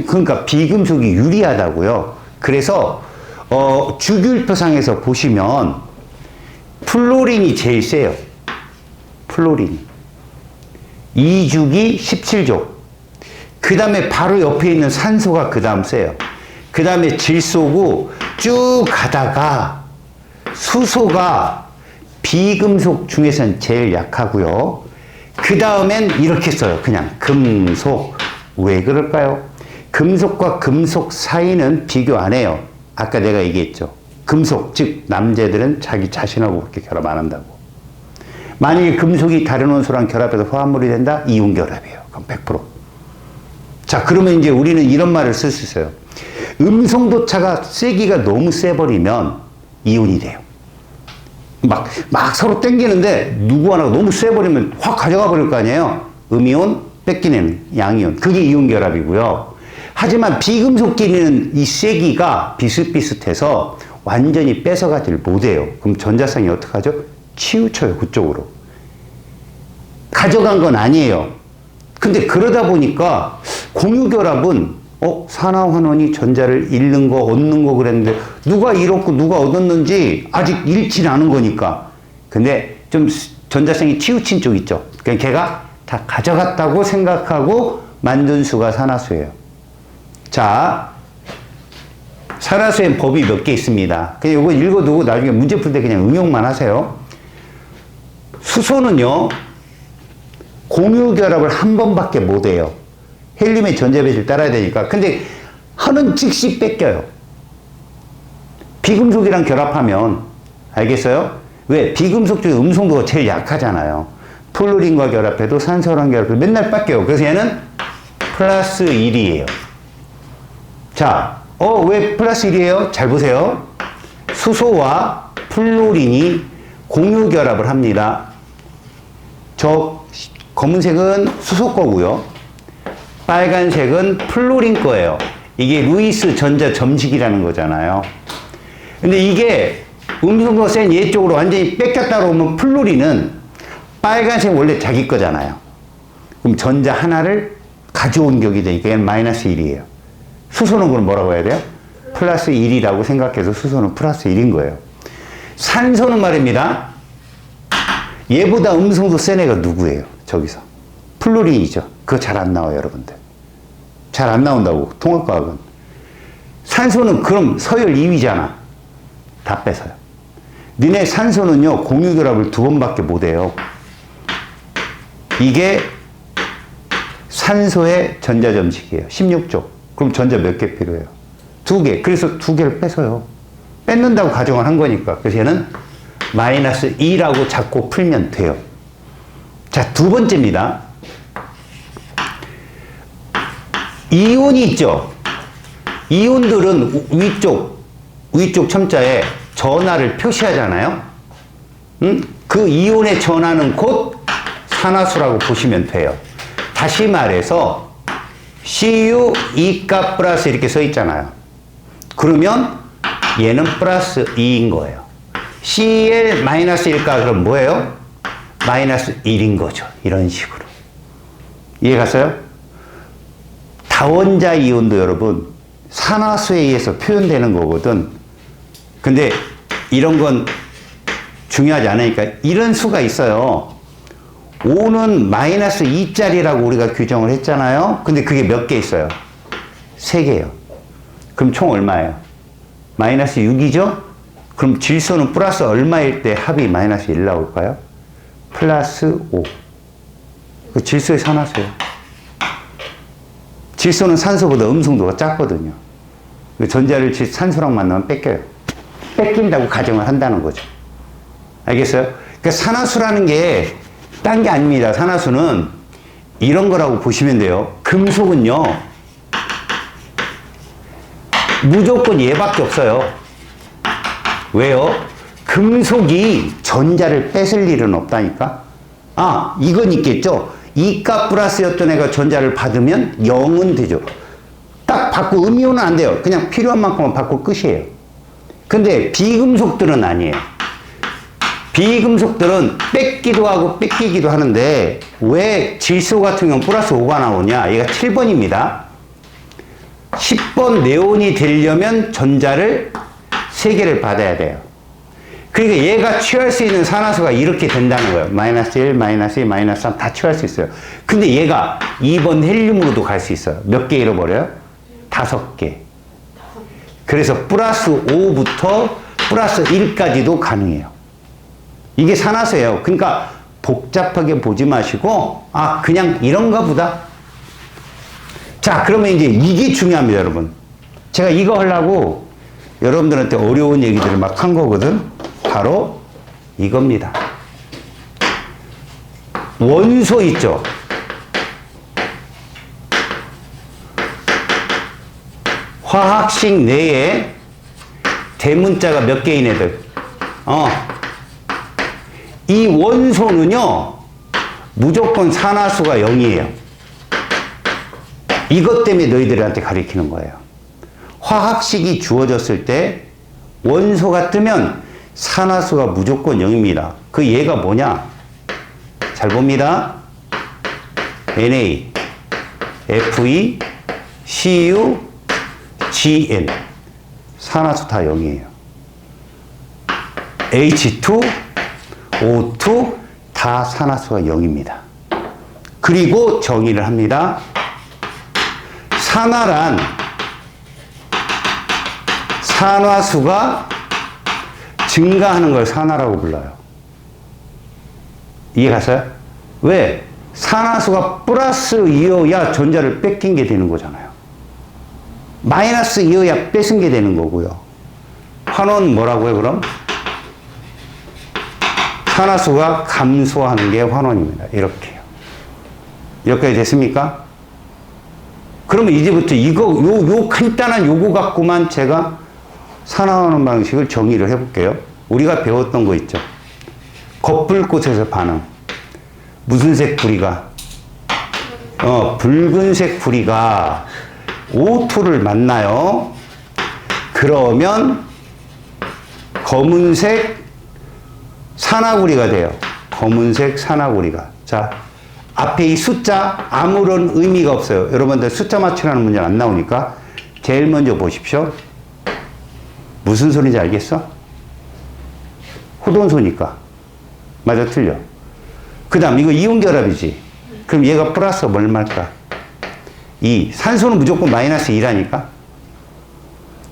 그러니까 비금속이 유리하다고요. 그래서 주기율표상에서 보시면 플로린이 제일 세요. 플로린이 2주기 17족. 그 다음에 바로 옆에 있는 산소가 그 다음 세요. 그 다음에 질소고 쭉 가다가 수소가 비금속 중에서는 제일 약하고요. 그 다음엔 이렇게 써요. 그냥 금속. 왜 그럴까요? 금속과 금속 사이는 비교 안 해요. 아까 내가 얘기했죠. 금속, 즉 남자들은 자기 자신하고 그렇게 결합 안 한다고. 만약에 금속이 다른 원소랑 결합해서 화합물이 된다? 이온 결합이에요. 그럼 100%. 자, 그러면 이제 우리는 이런 말을 쓸 수 있어요. 음송도차가 세기가 너무 세버리면 이온이 돼요. 막 서로 땡기는데 누구 하나가 너무 세버리면 확 가져가 버릴 거 아니에요? 음이온 뺏기는 양이온. 그게 이온 결합이고요. 하지만 비금속끼리는 이 세기가 비슷비슷해서 완전히 뺏어가질 못해요. 그럼 전자쌍이 어떡하죠? 치우쳐요, 그쪽으로. 가져간 건 아니에요. 근데 그러다 보니까 공유결합은 산화환원이 전자를 잃는 거, 얻는 거 그랬는데 누가 잃었고 누가 얻었는지 아직 잃지는 않은 거니까. 근데 좀 전자쌍이 치우친 쪽 있죠. 그러니까 걔가 다 가져갔다고 생각하고 만든 수가 산화수예요. 자, 산화수엔 법이 몇 개 있습니다. 그냥 이거 읽어두고 나중에 문제 풀 때 그냥 응용만 하세요. 수소는요, 공유결합을 한 번밖에 못 해요. 헬륨의 전자배치를 따라야 되니까. 근데 하는 즉시 뺏겨요. 비금속이랑 결합하면. 알겠어요? 왜? 비금속 중에 음송도가 제일 약하잖아요. 플루린과 결합해도 산소랑 결합해도 맨날 뺏겨요. 그래서 얘는 플러스 1이에요. 자, 왜 플러스 1이에요? 잘 보세요. 수소와 플루린이 공유 결합을 합니다. 저 검은색은 수소 거고요. 빨간색은 플루린 거예요. 이게 루이스 전자 점식이라는 거잖아요. 근데 이게 음성도가 센 얘 쪽으로 완전히 뺏겼다 그러면 플루린은 빨간색 원래 자기 거잖아요. 그럼 전자 하나를 가져온 격이 되니까 얘는 마이너스 1이에요. 수소는 그럼 뭐라고 해야 돼요? 플러스 1이라고 생각해서 수소는 플러스 1인 거예요. 산소는 말입니다. 얘보다 음성도 센 애가 누구예요? 저기서. 플루린이죠. 그거 잘 안 나와요, 여러분들. 잘 안 나온다고, 통합과학은. 산소는 그럼 서열 2위잖아. 다 뺏어요. 니네 산소는요, 공유결합을 2번밖에 못 해요. 이게 산소의 전자점식이에요. 16족. 그럼 전자 몇 개 필요해요? 2개. 그래서 2개를 뺏어요. 뺏는다고 가정을 한 거니까. 그래서 얘는 마이너스 2라고 잡고 풀면 돼요. 자, 두 번째입니다. 이온이 있죠. 이온들은 위쪽 첨자에 전하를 표시하잖아요. 그 이온의 전하는 곧 산화수라고 보시면 돼요. 다시 말해서 Cu E값 플러스 이렇게 써 있잖아요. 그러면 얘는 플러스 2인 거예요. Cl 마이너스 1가 그럼 뭐예요? 마이너스 1인 거죠. 이런 식으로. 이해 갔어요? 다원자 이온도 여러분 산화수에 의해서 표현되는 거거든. 근데 이런 건 중요하지 않으니까 이런 수가 있어요. 5는 마이너스 2짜리라고 우리가 규정을 했잖아요. 근데 그게 몇 개 있어요? 3개예요. 그럼 총 얼마예요? 마이너스 6이죠? 그럼 질소는 플러스 얼마일 때 합이 마이너스 1 나올까요? 플러스 5. 그 질소의 산화수예요. 질소는 산소보다 음성도가 작거든요. 전자를 산소랑 만나면 뺏겨요. 뺏긴다고 가정을 한다는 거죠. 알겠어요? 그러니까 산화수라는 게 딴 게 아닙니다. 산화수는 이런 거라고 보시면 돼요. 금속은요, 무조건 얘밖에 없어요. 왜요? 금속이 전자를 뺏을 일은 없다니까? 아, 이건 있겠죠? E값 플러스였던 애가 전자를 받으면 0은 되죠. 딱 받고 음이온은 안 돼요. 그냥 필요한 만큼만 받고 끝이에요. 근데 비금속들은 아니에요. 비금속들은 뺏기도 하고 뺏기기도 하는데 왜 질소 같은 경우는 플러스 5가 나오냐? 얘가 7번입니다. 10번 네온이 되려면 전자를 3개를 받아야 돼요. 그러니까 얘가 취할 수 있는 산화수가 이렇게 된다는 거예요. 마이너스 1, 마이너스 2, 마이너스 3 다 취할 수 있어요. 근데 얘가 2번 헬륨으로도 갈 수 있어요. 몇 개 잃어버려요? 5개. 그래서 플러스 5부터 플러스 1까지도 가능해요. 이게 산화수예요. 그러니까 복잡하게 보지 마시고 아 그냥 이런가 보다. 자 그러면 이제 이게 중요합니다 여러분. 제가 이거 하려고 여러분들한테 어려운 얘기들을 막 한 거거든. 바로 이겁니다. 원소 있죠. 화학식 내에 대문자가 몇 개인 애들. 이 원소는요 무조건 산화수가 0이에요. 이것 때문에 너희들한테 가르치는 거예요. 화학식이 주어졌을 때 원소가 뜨면 산화수가 무조건 0입니다. 그 얘가 뭐냐? 잘 봅니다. Na, Fe, Cu, Gn 산화수 다 0이에요. H2, O2 다 산화수가 0입니다. 그리고 정의를 합니다. 산화란 산화수가 증가하는 걸 산화라고 불러요. 이해 갔어요? 왜? 산화수가 플러스이어야 전자를 뺏긴 게 되는 거잖아요. 마이너스이어야 뺏은 게 되는 거고요. 환원 뭐라고요 그럼? 산화수가 감소하는 게 환원입니다. 이렇게요. 여기까지 됐습니까? 그러면 이제부터 요 간단한 요거 갖고만 제가 산화하는 방식을 정의를 해볼게요. 우리가 배웠던 거 있죠. 겉불꽃에서 반응. 무슨 색 부리가? 붉은색 부리가 O2를 만나요. 그러면 검은색 산화구리가 돼요. 검은색 산화구리가. 자, 앞에 이 숫자 아무런 의미가 없어요. 여러분들 숫자 맞추라는 문제는 안 나오니까 제일 먼저 보십시오. 무슨 소리인지 알겠어? 호돈소니까. 맞아, 틀려. 그 다음 이거 이온결합이지. 그럼 얘가 플러스 얼마일까? 2. 산소는 무조건 마이너스 2라니까.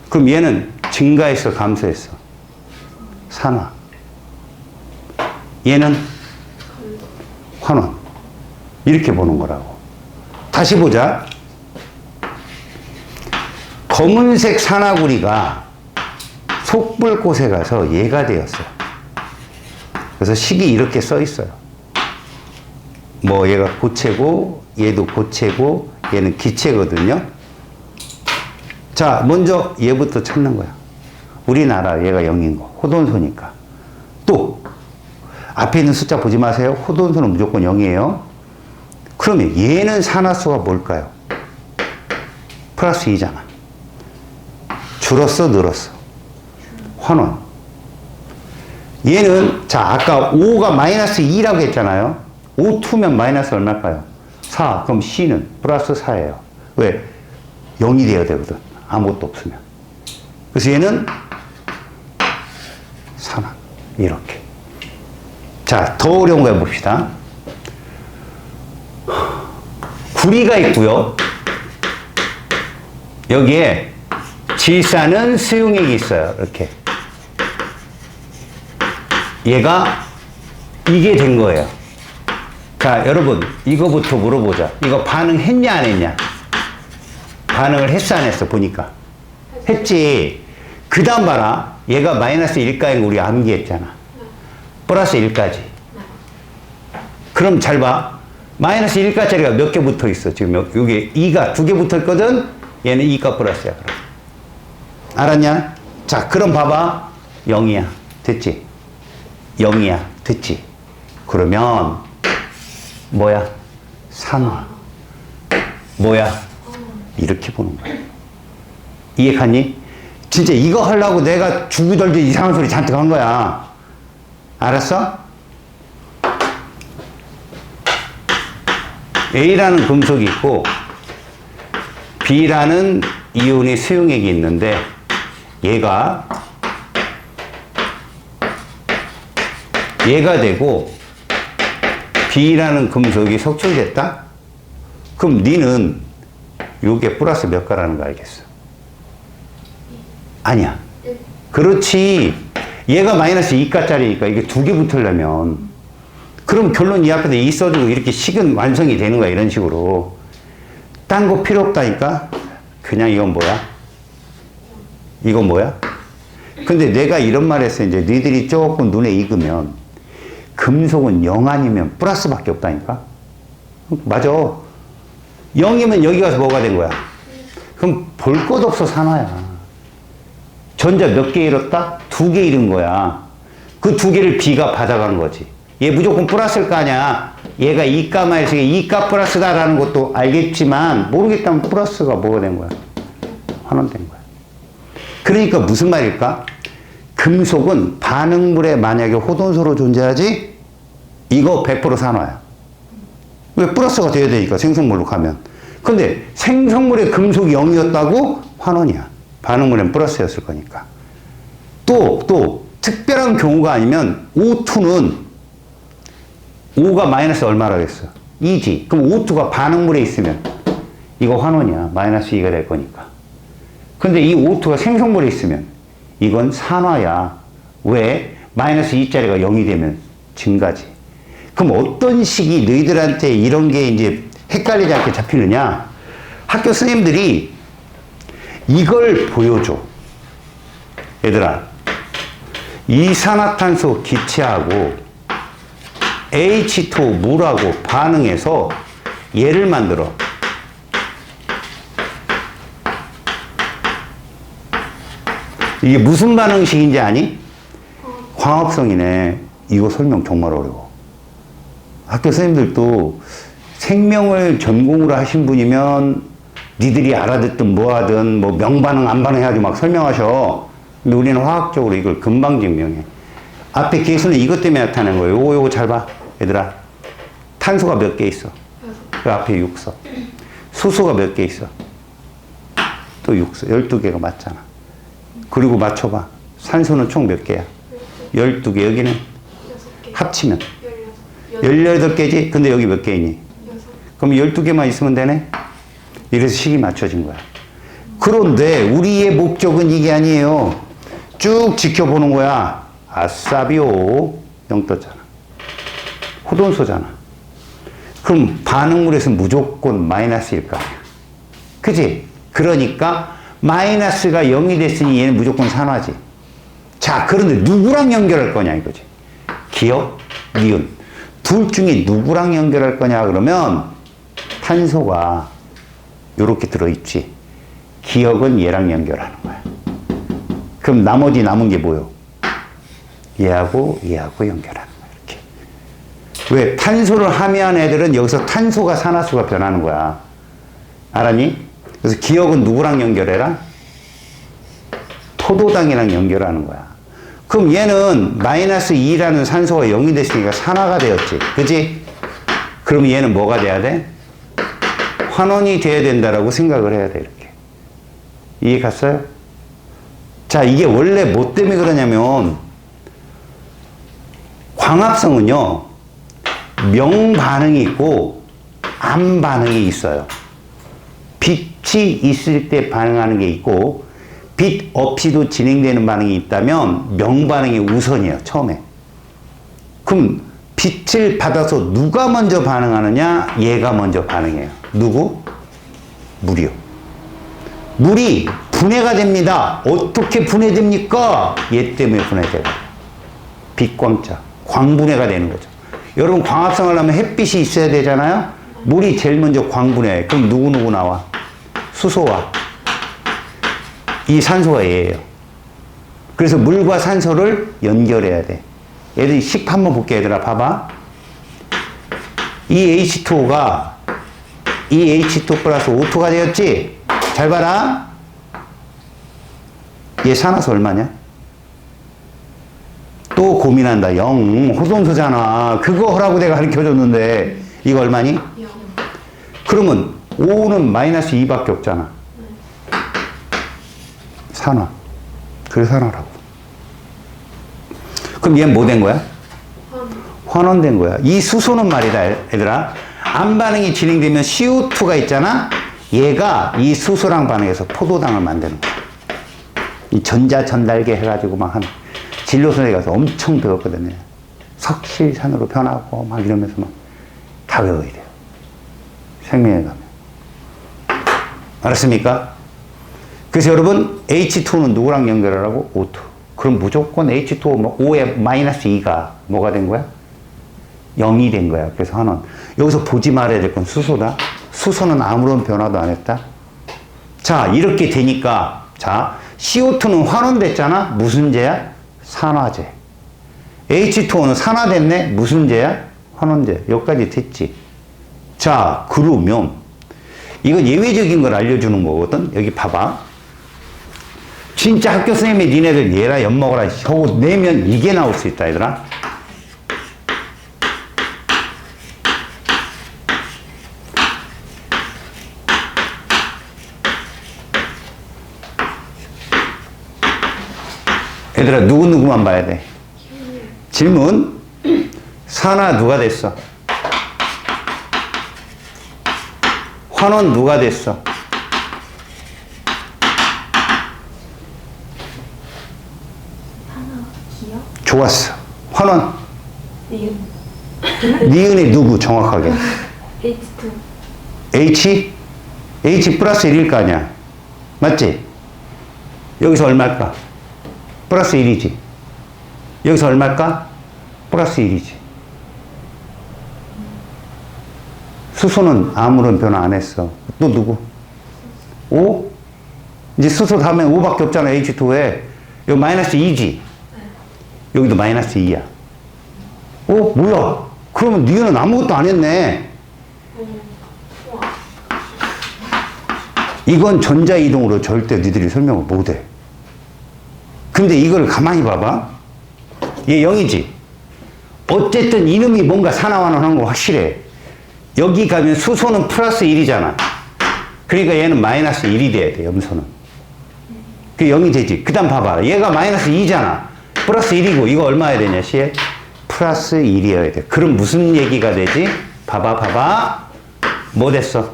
그럼 얘는 증가했어, 감소했어? 산화. 얘는 환원. 이렇게 보는 거라고. 다시 보자. 검은색 산화구리가 속불꽃에 가서 얘가 되었어요. 그래서 식이 이렇게 써 있어요. 뭐 얘가 고체고 얘도 고체고 얘는 기체거든요. 자, 먼저 얘부터 찾는 거야. 우리나라 얘가 0인 거. 호돈소니까. 또 앞에 있는 숫자 보지 마세요. 호돈소는 무조건 0이에요. 그러면 얘는 산화수가 뭘까요? 플러스 2잖아. 줄었어, 늘었어? 환원. 얘는, 자, 아까 5가 마이너스 2라고 했잖아요. O2면 마이너스 얼마일까요? 4. 그럼 C는 플러스 4예요. 왜? 0이 돼야 되거든. 아무것도 없으면. 그래서 얘는 산화. 이렇게. 자, 더 어려운 거 해봅시다. 구리가 있고요. 여기에 질산은 수용액이 있어요. 이렇게. 얘가 이게 된 거예요. 자, 여러분, 이거부터 물어보자. 이거 반응했냐, 안 했냐? 반응을 했어, 안 했어? 보니까. 했지. 그 다음 봐라. 얘가 마이너스 1가인 거 우리 암기했잖아. 플러스 1까지. 그럼 잘 봐. 마이너스 1가짜리가 몇 개 붙어 있어? 지금 여기 2가 2개 붙어 있거든? 얘는 2가 플러스야. 그럼. 알았냐? 자, 그럼 봐봐. 0이야. 됐지? 0이야. 됐지? 그러면 뭐야? 산화. 뭐야? 이렇게 보는 거야. 이해 갔니? 진짜 이거 하려고 내가 주구덜기 이상한 소리 잔뜩 한 거야. 알았어? A라는 금속이 있고 B라는 이온의 수용액이 있는데 얘가 되고 B라는 금속이 석출됐다? 그럼 니는 요게 플러스 몇 가라는 거 알겠어? 아니야. 그렇지. 얘가 마이너스 2가짜리니까 이게 2개 붙으려면 그럼 결론 이 앞에다 2 써주고 이렇게 식은 완성이 되는 거야. 이런 식으로. 딴 거 필요 없다니까? 그냥 이건 뭐야? 이건 뭐야? 근데 내가 이런 말 했어. 이제 니들이 조금 눈에 익으면 금속은 0 아니면 플러스밖에 없다니까? 맞아. 0이면 여기 가서 뭐가 된 거야? 그럼 볼 것 없어 산화야. 전자 몇 개 잃었다? 2개 잃은 거야. 그 2개를 B가 받아간 거지. 얘 무조건 플러스일 거 아니야. 얘가 2가 마이너스 2가 플러스다라는 것도 알겠지만 모르겠다면 플러스가 뭐가 된 거야? 환원된 거야. 그러니까 무슨 말일까? 금속은 반응물에 만약에 호돈소로 존재하지? 이거 100% 산화야. 왜? 플러스가 돼야 되니까 생성물로 가면. 근데 생성물의 금속이 0이었다고? 환원이야. 반응물엔 플러스였을 거니까. 또 특별한 경우가 아니면 O2는 5가 마이너스 얼마라고 했어? 2지. 그럼 O2가 반응물에 있으면 이거 환원이야. 마이너스 2가 될 거니까. 근데 이 O2가 생성물에 있으면 이건 산화야. 왜? 마이너스 2짜리가 0이 되면 증가지. 그럼 어떤 식이 너희들한테 이런 게 이제 헷갈리지 않게 잡히느냐? 학교 선생님들이 이걸 보여줘. 얘들아, 이산화탄소 기체하고 H2O 물하고 반응해서 얘를 만들어. 이게 무슨 반응식인지 아니? 광합성이네. 이거 설명 정말 어려워. 학교 선생님들도 생명을 전공으로 하신 분이면 니들이 알아듣든 뭐하든 뭐 명반응 안 반응해가지고 막 설명하셔. 근데 우리는 화학적으로 이걸 금방 증명해. 앞에 계수는 이것 때문에 나타나는 거예요. 요거 잘 봐. 얘들아. 탄소가 몇 개 있어? 그 앞에 6 써. 수소가 몇 개 있어? 또 6 써. 12개가 맞잖아. 그리고 맞춰봐. 산소는 총 몇 개야? 12개. 여기는? 6개. 합치면? 18개지? 근데 여기 몇 개 있니? 6. 그럼 12개만 있으면 되네? 이래서 식이 맞춰진 거야. 그런데 우리의 목적은 이게 아니에요. 쭉 지켜보는 거야. 아싸비오. 0 떴잖아. 호돈소잖아. 그럼 반응물에서 무조건 마이너스일 거 아니야. 그치? 그러니까 마이너스가 0이 됐으니 얘는 무조건 산화지. 자, 그런데 누구랑 연결할 거냐 이거지. 기억, 니은. 둘 중에 누구랑 연결할 거냐 그러면 탄소가 요렇게 들어있지. 기억은 얘랑 연결하는 거야. 그럼 나머지 남은 게 뭐요? 얘하고 연결하는 거야. 이렇게. 왜? 탄소를 함유한 애들은 여기서 탄소가 산화수가 변하는 거야. 알았니? 그래서 기억은 누구랑 연결해라? 포도당이랑 연결하는 거야. 그럼 얘는 마이너스 2라는 산소가 0이 됐으니까 산화가 되었지. 그치? 그럼 얘는 뭐가 돼야 돼? 환원이 돼야 된다라고 생각을 해야 돼, 이렇게. 이해 갔어요? 자, 이게 원래 뭐 때문에 그러냐면, 광합성은요, 명반응이 있고, 암반응이 있어요. 빛이 있을 때 반응하는 게 있고, 빛 없이도 진행되는 반응이 있다면, 명반응이 우선이에요, 처음에. 그럼, 빛을 받아서 누가 먼저 반응하느냐? 얘가 먼저 반응해요. 누구? 물이요. 물이 분해가 됩니다. 어떻게 분해됩니까? 얘 때문에 분해돼요. 빛광자. 광분해가 되는 거죠. 여러분 광합성을 하면 햇빛이 있어야 되잖아요. 물이 제일 먼저 광분해. 그럼 누구 나와? 수소와 이 산소가 얘예요. 그래서 물과 산소를 연결해야 돼. 얘들이 식 한번 볼게. 얘들아 봐봐. 이 H2O가 이 H2 플러스 O2가 되었지? 잘 봐라. 얘 산화수 얼마냐? 또 고민한다. 0. 호동소잖아. 그거 하라고 내가 가르쳐줬는데 이거 얼마니? 0. 그러면 O는 마이너스 2밖에 없잖아. 산화. 그래 산화라고. 그럼 얘는 뭐 된 거야? 환원된 거야. 이 수소는 말이다, 얘들아. 암반응이 진행되면 CO2가 있잖아? 얘가 이 수소랑 반응해서 포도당을 만드는 거야. 이 전자 전달계 해가지고 막 하는. 진로선에 가서 엄청 배웠거든요. 석실산으로 변하고 막 이러면서 막 다 외워야 돼요. 생명에 가면. 알았습니까? 그래서 여러분, H2는 누구랑 연결하라고? O2. 그럼 무조건 H2O, 5에 마이너스 2가 뭐가 된 거야? 0이 된 거야. 그래서 환원. 여기서 보지 말아야 될 건 수소다. 수소는 아무런 변화도 안 했다. 자, 이렇게 되니까, 자, CO2는 환원됐잖아? 무슨 제야? 산화제. H2O는 산화됐네? 무슨 제야? 환원제. 여기까지 됐지. 자, 그러면, 이건 예외적인 걸 알려주는 거거든? 여기 봐봐. 진짜 학교 선생님이 니네들 얘라 엿먹어라 하고 내면 이게 나올 수 있다, 얘들아. 얘들아, 누구만 봐야 돼? 질문. 산화 누가 됐어? 환원 누가 됐어? 하나, 기억? 좋았어. 환원. 니은. 니은이 누구 정확하게? H2. H? H 플러스 1일 거 아니야. 맞지? 여기서 얼마일까? 플러스 1이지. 여기서 얼마일까? 플러스 1이지. 수소는 아무런 변화 안 했어. 또 누구? 5? 이제 수소 다음에 5밖에 없잖아, H2에. 여기 마이너스 2지. 여기도 마이너스 2야. 뭐야? 그러면 니은은 아무것도 안 했네. 이건 전자이동으로 절대 니들이 설명을 못해. 근데 이걸 가만히 봐봐. 얘 0이지. 어쨌든 이놈이 뭔가 산화환원한 거 확실해. 여기 가면 수소는 플러스 1이잖아. 그러니까 얘는 마이너스 1이 돼야 돼, 염소는. 그 0이 되지. 그 다음 봐봐. 얘가 마이너스 2잖아. 플러스 1이고, 이거 얼마야 되냐, 시에? 플러스 1이어야 돼. 그럼 무슨 얘기가 되지? 봐봐. 뭐 됐어?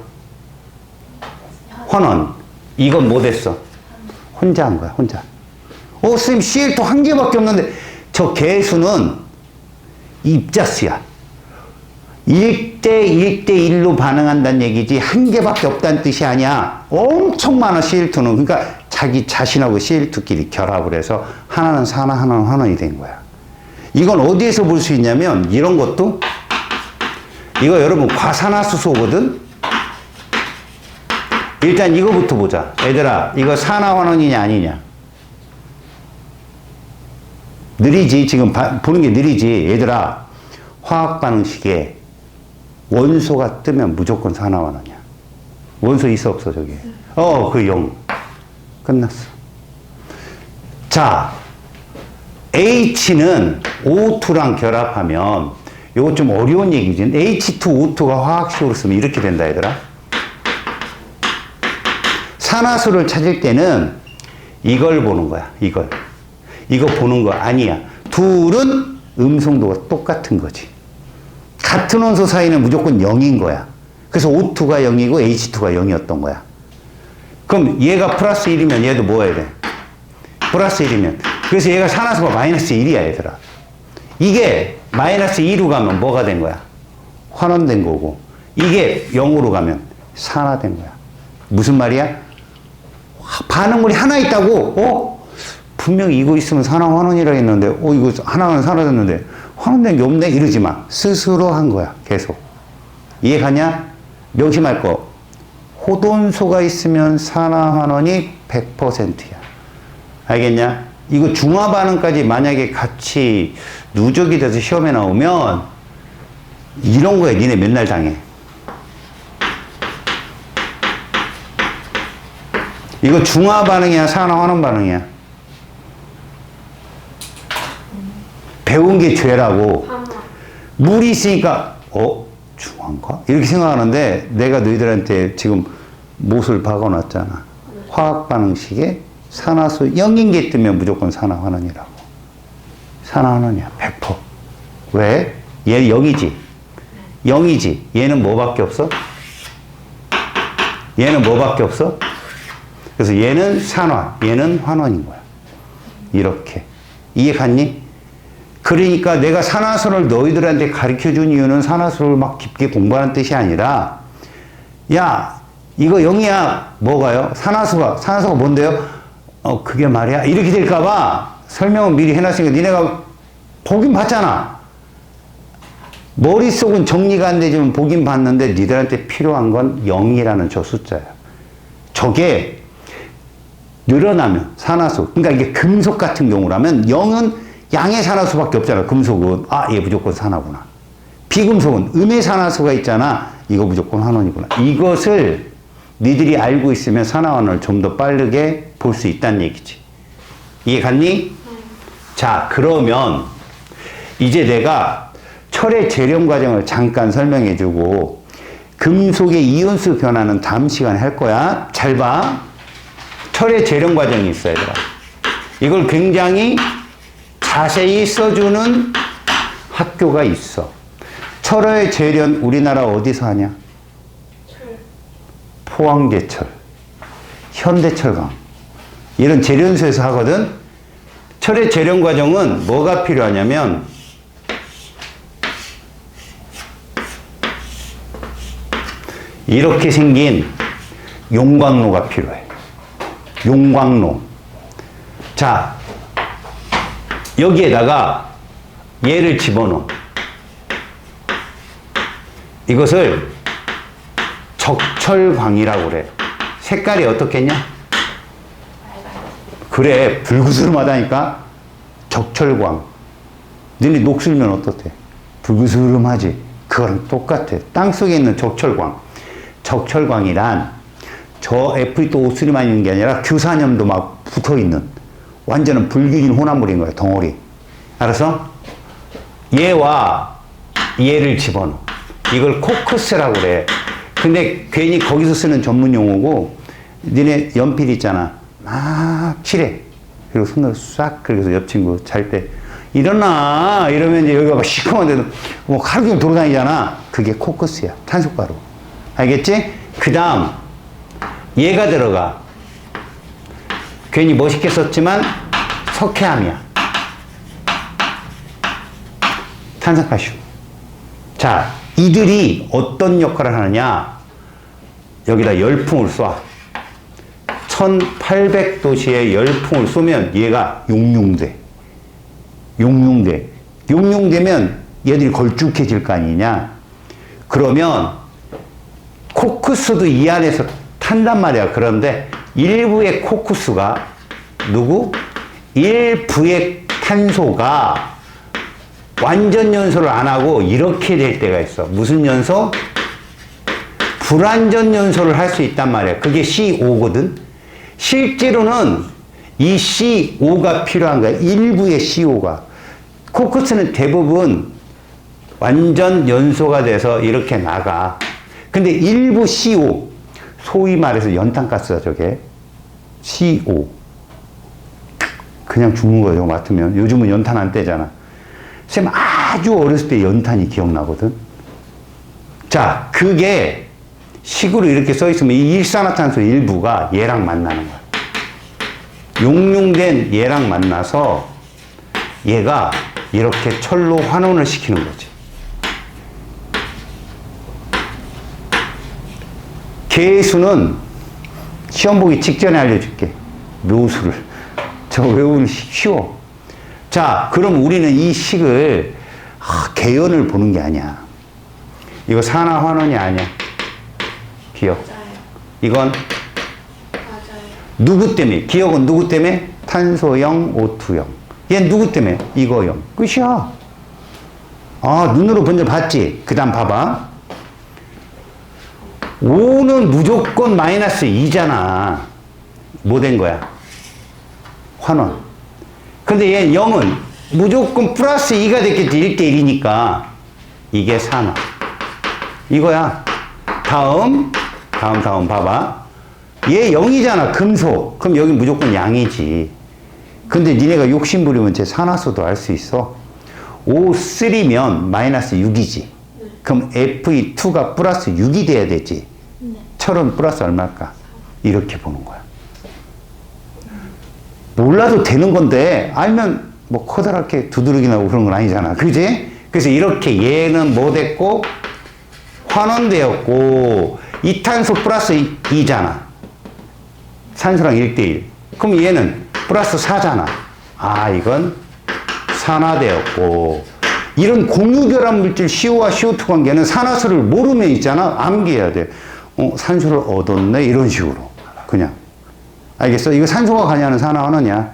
환원. 이건 뭐 됐어? 혼자 한 거야, 혼자. 선생님, CL2 한 개밖에 없는데, 저 개수는 입자수야. 1대1로 반응한다는 얘기지, 한 개밖에 없다는 뜻이 아니야. 엄청 많아, CL2는. 그러니까 자기 자신하고 CL2끼리 결합을 해서 하나는 산화, 하나는 환원이 된 거야. 이건 어디에서 볼 수 있냐면, 이런 것도, 이거 여러분 과산화수소거든? 일단 이거부터 보자. 얘들아, 이거 산화환원이냐 아니냐? 느리지? 지금 보는 게 느리지? 얘들아, 화학 반응식에 원소가 뜨면 무조건 산화환원이야. 원소 있어 없어 저기? 그 0. 끝났어. 자, H는 O2랑 결합하면 이거 좀 어려운 얘기지. H2O2가 화학식으로 쓰면 이렇게 된다 얘들아. 산화수를 찾을 때는 이걸 보는 거야. 이거 보는 거 아니야. 둘은 음성도가 똑같은 거지. 같은 원소 사이는 무조건 0인 거야. 그래서 O2가 0이고 H2가 0이었던 거야. 그럼 얘가 플러스 1이면 얘도 뭐 해야 돼? 플러스 1이면. 그래서 얘가 산화수가 마이너스 1이야, 얘들아. 이게 마이너스 2로 가면 뭐가 된 거야? 환원된 거고. 이게 0으로 가면 산화된 거야. 무슨 말이야? 반응물이 하나 있다고? 분명히 이거 있으면 산화환원이라 했는데, 이거 하나는 사라졌는데, 환원된 게 없네? 이러지 마. 스스로 한 거야, 계속. 이해 가냐? 명심할 거. 호돈소가 있으면 산화환원이 100%야. 알겠냐? 이거 중화반응까지 만약에 같이 누적이 돼서 시험에 나오면 이런 거에 니네 맨날 당해. 이거 중화반응이야, 산화환원 반응이야? 배운 게 죄라고. 물이 있으니까 중화인가? 이렇게 생각하는데 내가 너희들한테 지금 못을 박아놨잖아. 화학 반응식에 산화수 0인 게 뜨면 무조건 산화환원이라고. 산화환원이야, 100%. 왜? 얘 0이지. 0이지. 얘는 뭐밖에 없어? 얘는 뭐밖에 없어? 그래서 얘는 산화, 얘는 환원인 거야. 이렇게. 이해 갔니? 그러니까 내가 산화수를 너희들한테 가르쳐 준 이유는 산화수를 막 깊게 공부하는 뜻이 아니라, 야, 이거 0이야. 뭐가요? 산화수가 뭔데요? 그게 말이야. 이렇게 될까봐 설명은 미리 해놨으니까 니네가 보긴 봤잖아. 머릿속은 정리가 안 되지만 보긴 봤는데 니들한테 필요한 건 0이라는 저 숫자야. 저게 늘어나면 산화수, 그러니까 이게 금속 같은 경우라면 0은 양의 산화수밖에 없잖아. 금속은 얘 무조건 산화구나. 비금속은 음의 산화수가 있잖아. 이거 무조건 환원이구나. 이것을 니들이 알고 있으면 산화환원을 좀 더 빠르게 볼 수 있다는 얘기지. 이해 갔니? 자, 그러면 이제 내가 철의 재련 과정을 잠깐 설명해주고 금속의 이온수 변화는 다음 시간에 할 거야. 잘 봐. 철의 재련 과정이 있어야 돼. 이걸 굉장히 자세히 써주는 학교가 있어. 철의 재련 우리나라 어디서 하냐? 포항제철, 현대철강 이런 재련소에서 하거든. 철의 재련 과정은 뭐가 필요하냐면 이렇게 생긴 용광로가 필요해. 용광로. 자, 여기에다가 얘를 집어넣어. 이것을 적철광이라고 그래. 색깔이 어떻겠냐? 그래, 불그스름하다니까? 적철광. 너네 녹슬면 어떻대? 불그스름하지? 그거랑 똑같아. 땅속에 있는 적철광. 적철광이란 저 Fe2O3만 있는 게 아니라 규산염도 막 붙어 있는 완전한 불균인 혼합물인 거야, 덩어리. 알았어? 얘와 얘를 집어넣어. 이걸 코크스라고 그래. 근데 괜히 거기서 쓰는 전문 용어고, 니네 연필 있잖아. 막 칠해. 그리고 손으로 싹 긁어서 옆 친구 잘 때 일어나 이러면 이제 여기가 막 시커먼데도 뭐 하루 종일 돌아다니잖아. 그게 코크스야. 탄소가루. 알겠지? 그 다음 얘가 들어가. 괜히 멋있게 썼지만 석회암이야. 탄산칼슘. 자, 이들이 어떤 역할을 하느냐? 여기다 열풍을 쏴. 1800도씨의 열풍을 쏘면 얘가 용융돼. 용융되면 얘들이 걸쭉해질 거 아니냐? 그러면 코크스도 이 안에서 탄단 말이야. 그런데 일부의 코쿠스가 누구? 일부의 탄소가 완전 연소를 안 하고 이렇게 될 때가 있어. 무슨 연소? 불완전 연소를 할 수 있단 말이야. 그게 CO 거든. 실제로는 이 CO 가 필요한 거야. 일부의 CO가. 코쿠스는 대부분 완전 연소가 돼서 이렇게 나가. 근데 일부 CO, 소위 말해서 연탄가스다 저게. CO. 그냥 죽는 거예요. 맡으면. 요즘은 연탄 안 떼잖아. 쌤 아주 어렸을 때 연탄이 기억나거든. 자, 그게 식으로 이렇게 써 있으면 이 일산화탄소 일부가 얘랑 만나는 거야. 용융된 얘랑 만나서 얘가 이렇게 철로 환원을 시키는 거지. 계수는 시험 보기 직전에 알려줄게. 묘수를. 저거 외우기 쉬워. 자, 그럼 우리는 이 식을 개연을 보는 게 아니야. 이거 산화 환원이 아니야. 기억. 맞아요. 이건 맞아요. 누구 때문에? 기억은 누구 때문에? 탄소형, O2형. 얘 누구 때문에? 이거형. 끝이야. 아, 눈으로 먼저 봤지? 그 다음 봐봐. O는 무조건 마이너스 2잖아. 뭐 된 거야? 환원. 근데 얘 0은 무조건 플러스 2가 됐겠지. 1대1이니까. 이게 산화. 이거야. 다음 봐봐. 얘 0이잖아. 금속. 그럼 여기 무조건 양이지. 근데 니네가 욕심 부리면 제 산화수도 알 수 있어. O3면 마이너스 6이지. 그럼 Fe2가 플러스 6이 돼야 되지. 네. 철은 플러스 얼마일까? 이렇게 보는 거야. 몰라도 되는 건데 알면 뭐 커다랗게 두드러기 나고 그런 건 아니잖아. 그지? 그래서 이렇게 얘는 뭐 됐고 환원되었고 이탄소 플러스 2잖아. 산소랑 1대1. 그럼 얘는 플러스 4잖아. 아, 이건 산화되었고 이런 공유결합 물질 CO와 CO2 관계는 산화수를 모르면 있잖아. 암기해야 돼. 산소를 얻었네. 이런 식으로. 그냥. 알겠어? 이거 산소가 관여하는 산화환원이야.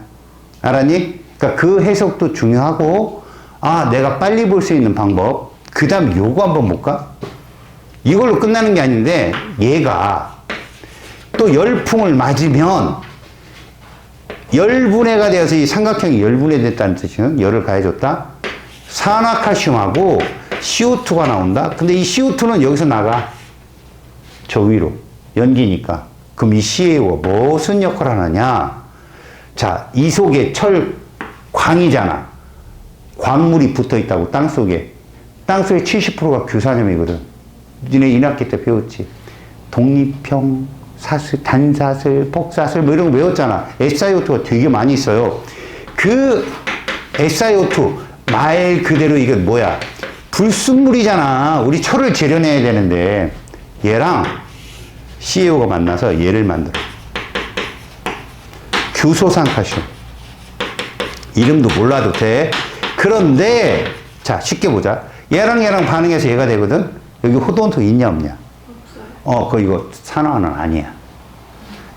알았니? 그러니까 그 해석도 중요하고, 아, 내가 빨리 볼 수 있는 방법. 그 다음 요거 한번 볼까? 이걸로 끝나는 게 아닌데, 얘가 또 열풍을 맞으면, 열분해가 되어서 이 삼각형이 열분해됐다는 뜻이는 열을 가해줬다. 산화칼슘하고 CO2가 나온다. 근데 이 CO2는 여기서 나가. 저 위로. 연기니까. 그럼 이 CaO가 무슨 역할을 하느냐? 자, 이 속에 광이잖아. 광물이 붙어 있다고, 땅 속에. 땅 속에 70%가 규산염이거든. 니네 1학기 때 배웠지. 독립형, 사슬, 단사슬, 폭사슬, 뭐 이런 거 배웠잖아. SiO2가 되게 많이 있어요. 그 SiO2, 말 그대로 이게 뭐야? 불순물이잖아. 우리 철을 재련해야 되는데, 얘랑 CaO가 만나서 얘를 만들어. 규소산칼슘. 이름도 몰라도 돼. 그런데 자, 쉽게 보자. 얘랑 반응해서 얘가 되거든. 여기 호돈토 있냐 없냐? 없어요. 이거 산화는 아니야.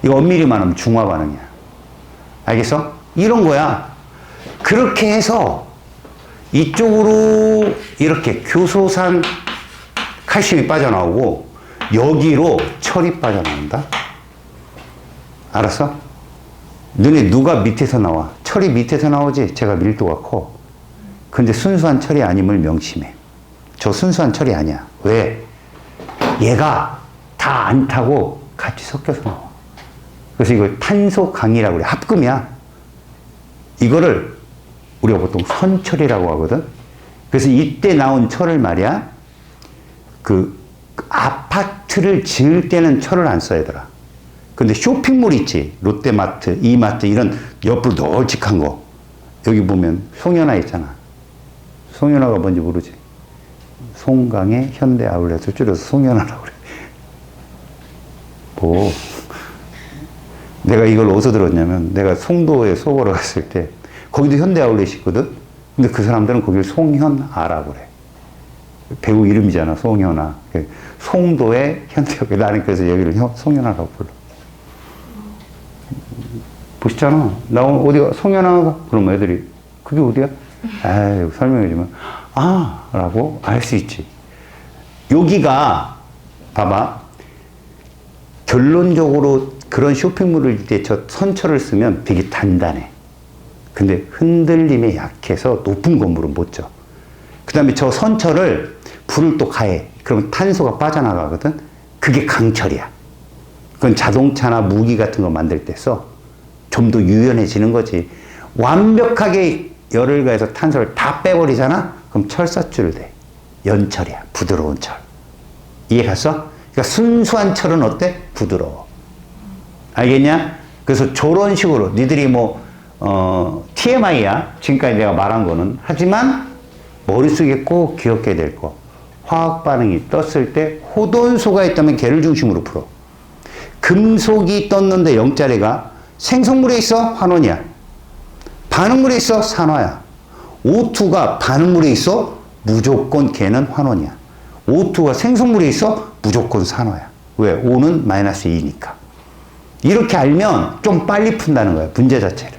이거 엄밀히만 하면 중화 반응이야. 알겠어? 이런 거야. 그렇게 해서 이쪽으로 이렇게 규소산 칼슘이 빠져나오고 여기로 철이 빠져나온다. 알았어? 너네 누가 밑에서 나와? 철이 밑에서 나오지? 제가 밀도가 커. 근데 순수한 철이 아님을 명심해. 저 순수한 철이 아니야. 왜? 얘가 다 안 타고 같이 섞여서 나와. 그래서 이걸 탄소 강이라고 그래. 합금이야. 이거를 우리가 보통 선철이라고 하거든. 그래서 이때 나온 철을 말이야. 그 아파트를 지을 때는 철을 안 써야 되더라. 근데 쇼핑몰 있지. 롯데마트, 이마트 이런 옆으로 널찍한 거. 여기 보면 송현아 있잖아. 송현아가 뭔지 모르지. 송강의 현대 아울렛을 줄여서 송현아라고 그래. 뭐 내가 이걸 어디서 들었냐면 내가 송도에 수업하러 갔을 때 거기도 현대 아울렛이 있거든. 근데 그 사람들은 거기를 송현아라고 그래. 배우 이름이잖아. 송현아. 송도의 현대역. 나는 그래서 여기를 송현아라고 불러. 보시잖아. 나 오늘 어디가 송현아가? 그러면 애들이 그게 어디야? 아유, 설명해주면 아 라고 알 수 있지. 여기가 봐봐. 결론적으로 그런 쇼핑몰을 때 저 선처를 쓰면 되게 단단해. 근데 흔들림에 약해서 높은 건물은 못 져. 그 다음에 저 선처를 불을 또 가해. 그러면 탄소가 빠져나가거든. 그게 강철이야. 그건 자동차나 무기 같은 거 만들 때 써. 좀 더 유연해지는 거지. 완벽하게 열을 가해서 탄소를 다 빼버리잖아? 그럼 철사줄 돼. 연철이야. 부드러운 철. 이해 갔어? 그러니까 순수한 철은 어때? 부드러워. 알겠냐? 그래서 저런 식으로 니들이 TMI야. 지금까지 내가 말한 거는. 하지만 머릿속에 꼭 기억해야 될 거. 화학 반응이 떴을 때 호돈소가 있다면 걔를 중심으로 풀어. 금속이 떴는데 0짜리가 생성물에 있어? 환원이야. 반응물에 있어? 산화야. O2가 반응물에 있어? 무조건 걔는 환원이야. O2가 생성물에 있어? 무조건 산화야. 왜? O는 마이너스 2니까. 이렇게 알면 좀 빨리 푼다는 거야. 문제 자체를.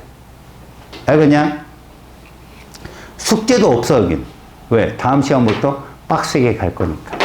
알겠냐? 숙제도 없어 여긴. 왜? 다음 시간부터 빡세게 갈 거니까.